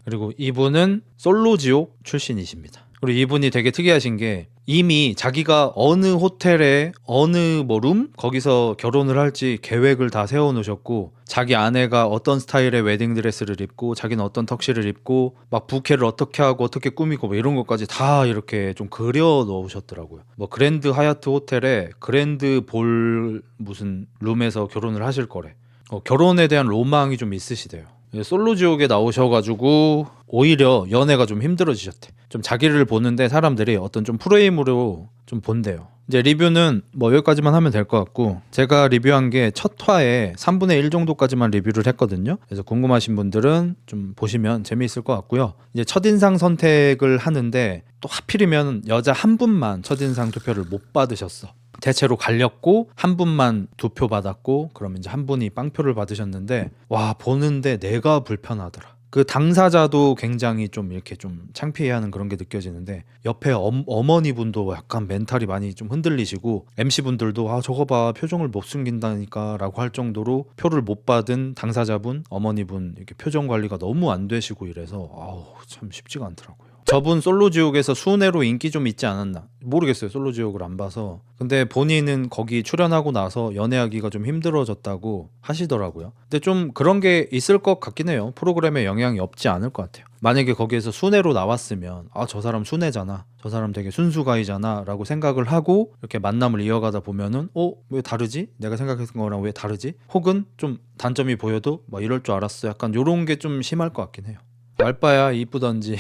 그리고 이분은 솔로지옥 출신이십니다. 그리고 이분이 되게 특이하신 게, 이미 자기가 어느 호텔에 어느 룸 거기서 결혼을 할지 계획을 다 세워놓으셨고, 자기 아내가 어떤 스타일의 웨딩드레스를 입고 자기는 어떤 턱시를 입고 막 부케를 어떻게 하고 어떻게 꾸미고 뭐 이런 것까지 다 이렇게 좀 그려 놓으셨더라고요. 뭐 그랜드 하얏트 호텔에 그랜드 볼 무슨 룸에서 결혼을 하실 거래. 결혼에 대한 로망이 좀 있으시대요. 솔로지옥에 나오셔가지고 오히려 연애가 좀 힘들어지셨대. 좀 자기를 보는데 사람들이 어떤 좀 프레임으로 좀 본대요. 이제 리뷰는 뭐 여기까지만 하면 될 것 같고, 제가 리뷰한 게 첫 화에 3분의 1 정도까지만 리뷰를 했거든요. 그래서 궁금하신 분들은 좀 보시면 재미있을 것 같고요. 이제 첫인상 선택을 하는데 또 하필이면 여자 한 분만 첫인상 투표를 못 받으셨어. 대체로 갈렸고 한 분만 2표 받았고, 그러면 이제 한 분이 빵표를 받으셨는데, 와, 보는데 내가 불편하더라. 그 당사자도 굉장히 좀 이렇게 좀 창피해하는 그런 게 느껴지는데, 옆에 어머니 분도 약간 멘탈이 많이 좀 흔들리시고, MC 분들도 저거 봐, 표정을 못 숨긴다니까 라고 할 정도로 표를 못 받은 당사자분, 어머니분 이렇게 표정 관리가 너무 안 되시고 이래서 참 쉽지가 않더라고요. 저분 솔로지옥에서 순애로 인기 좀 있지 않았나 모르겠어요, 솔로지옥을 안 봐서. 근데 본인은 거기 출연하고 나서 연애하기가 좀 힘들어졌다고 하시더라고요. 근데 좀 그런 게 있을 것 같긴 해요. 프로그램에 영향이 없지 않을 것 같아요. 만약에 거기에서 순애로 나왔으면 저 사람 순애잖아, 저 사람 되게 순수가이잖아 라고 생각을 하고 이렇게 만남을 이어가다 보면은 왜 다르지? 내가 생각했던 거랑 왜 다르지? 혹은 좀 단점이 보여도 뭐 이럴 줄 알았어, 약간 요런 게 좀 심할 것 같긴 해요. 알바야 이쁘던지.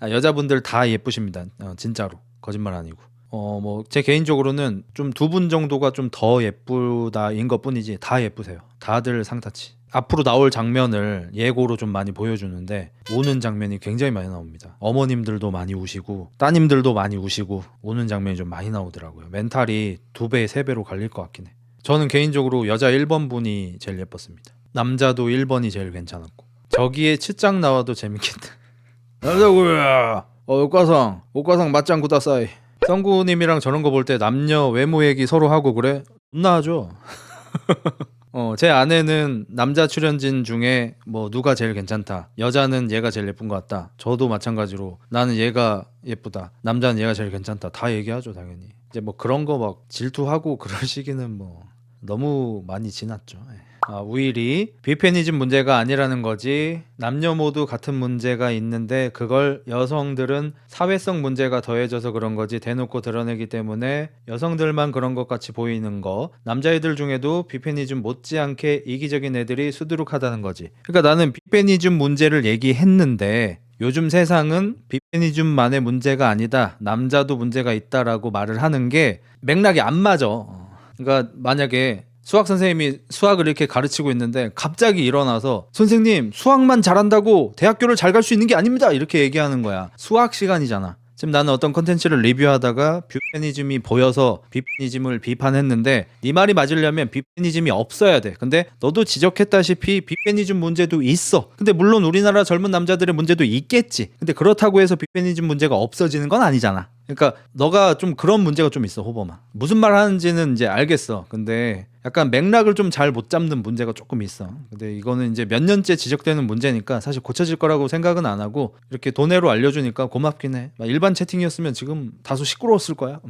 여자분들 다 예쁘십니다. 진짜로 거짓말 아니고. 뭐 제 개인적으로는 좀 2분 정도가 좀 더 예쁘다인 것 뿐이지 다 예쁘세요. 다들 상타치. 앞으로 나올 장면을 예고로 좀 많이 보여주는데 우는 장면이 굉장히 많이 나옵니다. 어머님들도 많이 우시고 따님들도 많이 우시고 우는 장면이 좀 많이 나오더라고요. 멘탈이 2배, 3배로 갈릴 것 같긴 해. 저는 개인적으로 여자 1번 분이 제일 예뻤습니다. 남자도 1번이 제일 괜찮았고. 저기에 츠짱 나와도 재밌겠다. 남자구야. 옥가상 맞짱 구다사이. 썬구님이랑 저런 거 볼 때 남녀 외모 얘기 서로 하고 그래? 존나 하죠. 제 아내는 남자 출연진 중에 뭐 누가 제일 괜찮다, 여자는 얘가 제일 예쁜 것 같다, 저도 마찬가지로 나는 얘가 예쁘다, 남자는 얘가 제일 괜찮다 다 얘기하죠 당연히. 이제 뭐 그런 거 막 질투하고 그럴 시기는 뭐 너무 많이 지났죠. 우일이 비페니즘 문제가 아니라는 거지, 남녀 모두 같은 문제가 있는데 그걸 여성들은 사회성 문제가 더해져서 그런 거지 대놓고 드러내기 때문에 여성들만 그런 것 같이 보이는 거, 남자애들 중에도 비페니즘 못지않게 이기적인 애들이 수두룩하다는 거지. 그러니까 나는 비페니즘 문제를 얘기했는데 요즘 세상은 비페니즘만의 문제가 아니다, 남자도 문제가 있다라고 말을 하는 게 맥락이 안 맞아. 그러니까 만약에 수학 선생님이 수학을 이렇게 가르치고 있는데 갑자기 일어나서 선생님 수학만 잘한다고 대학교를 잘 갈 수 있는 게 아닙니다 이렇게 얘기하는 거야. 수학 시간이잖아. 지금 나는 어떤 컨텐츠를 리뷰하다가 비페니즘이 보여서 비페니즘을 비판했는데 네 말이 맞으려면 비페니즘이 없어야 돼. 근데 너도 지적했다시피 비페니즘 문제도 있어. 근데 물론 우리나라 젊은 남자들의 문제도 있겠지. 근데 그렇다고 해서 비페니즘 문제가 없어지는 건 아니잖아. 그러니까 너가 좀 그런 문제가 좀 있어. 호범아, 무슨 말 하는지는 이제 알겠어. 근데 약간 맥락을 좀 잘 못 잡는 문제가 조금 있어. 근데 이거는 이제 몇 년째 지적되는 문제니까 사실 고쳐질 거라고 생각은 안 하고 이렇게 돈으로 알려주니까 고맙긴 해. 일반 채팅이었으면 지금 다소 시끄러웠을 거야.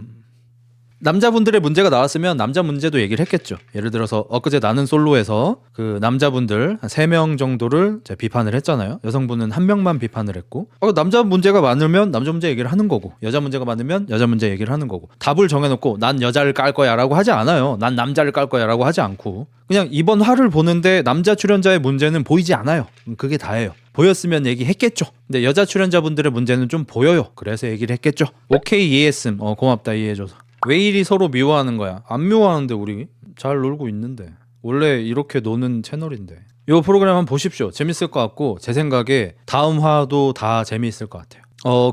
남자분들의 문제가 나왔으면 남자 문제도 얘기를 했겠죠. 예를 들어서 엊그제 나는 솔로에서 그 남자분들 한 3명 정도를 제가 비판을 했잖아요. 여성분은 1명만 비판을 했고, 남자 문제가 많으면 남자 문제 얘기를 하는 거고, 여자 문제가 많으면 여자 문제 얘기를 하는 거고, 답을 정해놓고 난 여자를 깔 거야 라고 하지 않아요. 난 남자를 깔 거야 라고 하지 않고 그냥 이번 화를 보는데 남자 출연자의 문제는 보이지 않아요. 그게 다예요. 보였으면 얘기했겠죠. 근데 여자 출연자분들의 문제는 좀 보여요. 그래서 얘기를 했겠죠. 오케이 이해했음. 고맙다 이해해줘서. 왜 이리 서로 미워하는 거야? 안 미워하는데 우리 잘 놀고 있는데. 원래 이렇게 노는 채널인데. 이 프로그램 한번 보십시오. 재밌을 것 같고 제 생각에 다음 화도 다 재미있을 것 같아요.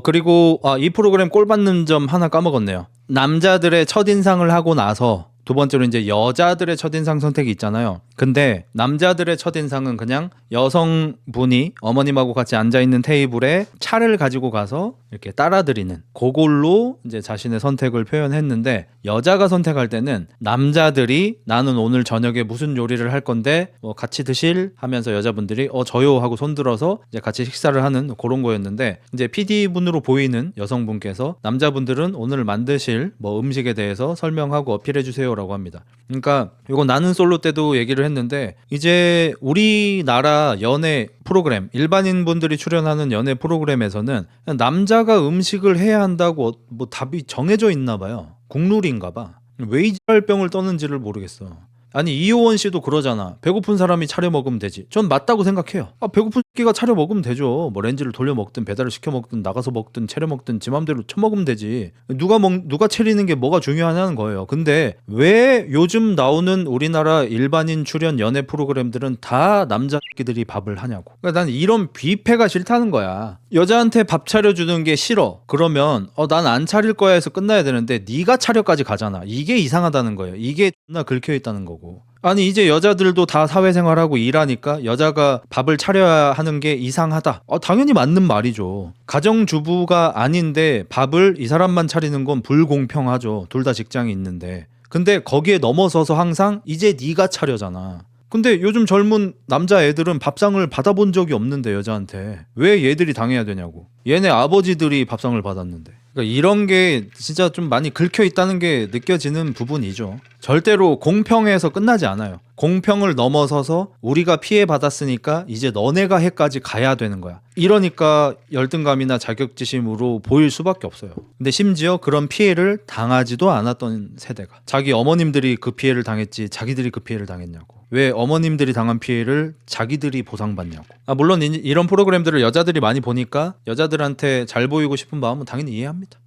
그리고 이 프로그램 꼴 받는 점 하나 까먹었네요. 남자들의 첫인상을 하고 나서 두 번째로 이제 여자들의 첫인상 선택이 있잖아요. 근데 남자들의 첫인상은 그냥 여성분이 어머님하고 같이 앉아있는 테이블에 차를 가지고 가서 이렇게 따라드리는 그걸로 이제 자신의 선택을 표현했는데, 여자가 선택할 때는 남자들이 나는 오늘 저녁에 무슨 요리를 할 건데 뭐 같이 드실? 하면서 여자분들이 저요 하고 손들어서 이제 같이 식사를 하는 그런 거였는데, 이제 PD분으로 보이는 여성분께서 남자분들은 오늘 만드실 뭐 음식에 대해서 설명하고 어필해 주세요 라고 합니다. 그러니까 이거 나는 솔로 때도 얘기를 했는데, 이제 우리나라 연애 프로그램, 일반인 분들이 출연하는 연애 프로그램에서는 남자가 음식을 해야 한다고 뭐 답이 정해져 있나 봐요. 국룰인가 봐. 왜 이 지랄병을 떠는지를 모르겠어. 아니 이효원 씨도 그러잖아. 배고픈 사람이 차려 먹으면 되지. 전 맞다고 생각해요. 배고픈 새끼가 차려 먹으면 되죠. 뭐 렌즈를 돌려 먹든 배달을 시켜 먹든 나가서 먹든 차려 먹든 지 맘대로 처먹으면 되지. 누가 차리는 게 뭐가 중요하냐는 거예요. 근데 왜 요즘 나오는 우리나라 일반인 출연 연애 프로그램들은 다 남자 새끼들이 밥을 하냐고. 그러니까 난 이런 비패가 싫다는 거야. 여자한테 밥 차려주는 게 싫어. 그러면 난 안 차릴 거야 해서 끝나야 되는데 네가 차려까지 가잖아. 이게 이상하다는 거예요. 이게 존나 긁혀있다는 거고. 아니 이제 여자들도 다 사회생활하고 일하니까 여자가 밥을 차려야 하는 게 이상하다. 당연히 맞는 말이죠. 가정주부가 아닌데 밥을 이 사람만 차리는 건 불공평하죠. 둘 다 직장이 있는데. 근데 거기에 넘어서서 항상 이제 네가 차려잖아. 근데 요즘 젊은 남자애들은 밥상을 받아본 적이 없는데 여자한테 왜 얘들이 당해야 되냐고. 얘네 아버지들이 밥상을 받았는데. 그러니까 이런 게 진짜 좀 많이 긁혀 있다는 게 느껴지는 부분이죠. 절대로 공평해서 끝나지 않아요. 공평을 넘어서서 우리가 피해받았으니까 이제 너네가 해까지 가야 되는 거야. 이러니까 열등감이나 자격지심으로 보일 수밖에 없어요. 근데 심지어 그런 피해를 당하지도 않았던 세대가, 자기 어머님들이 그 피해를 당했지 자기들이 그 피해를 당했냐고. 왜 어머님들이 당한 피해를 자기들이 보상받냐고. 물론 이런 프로그램들을 여자들이 많이 보니까 여자들한테 잘 보이고 싶은 마음은 당연히 이해합니다.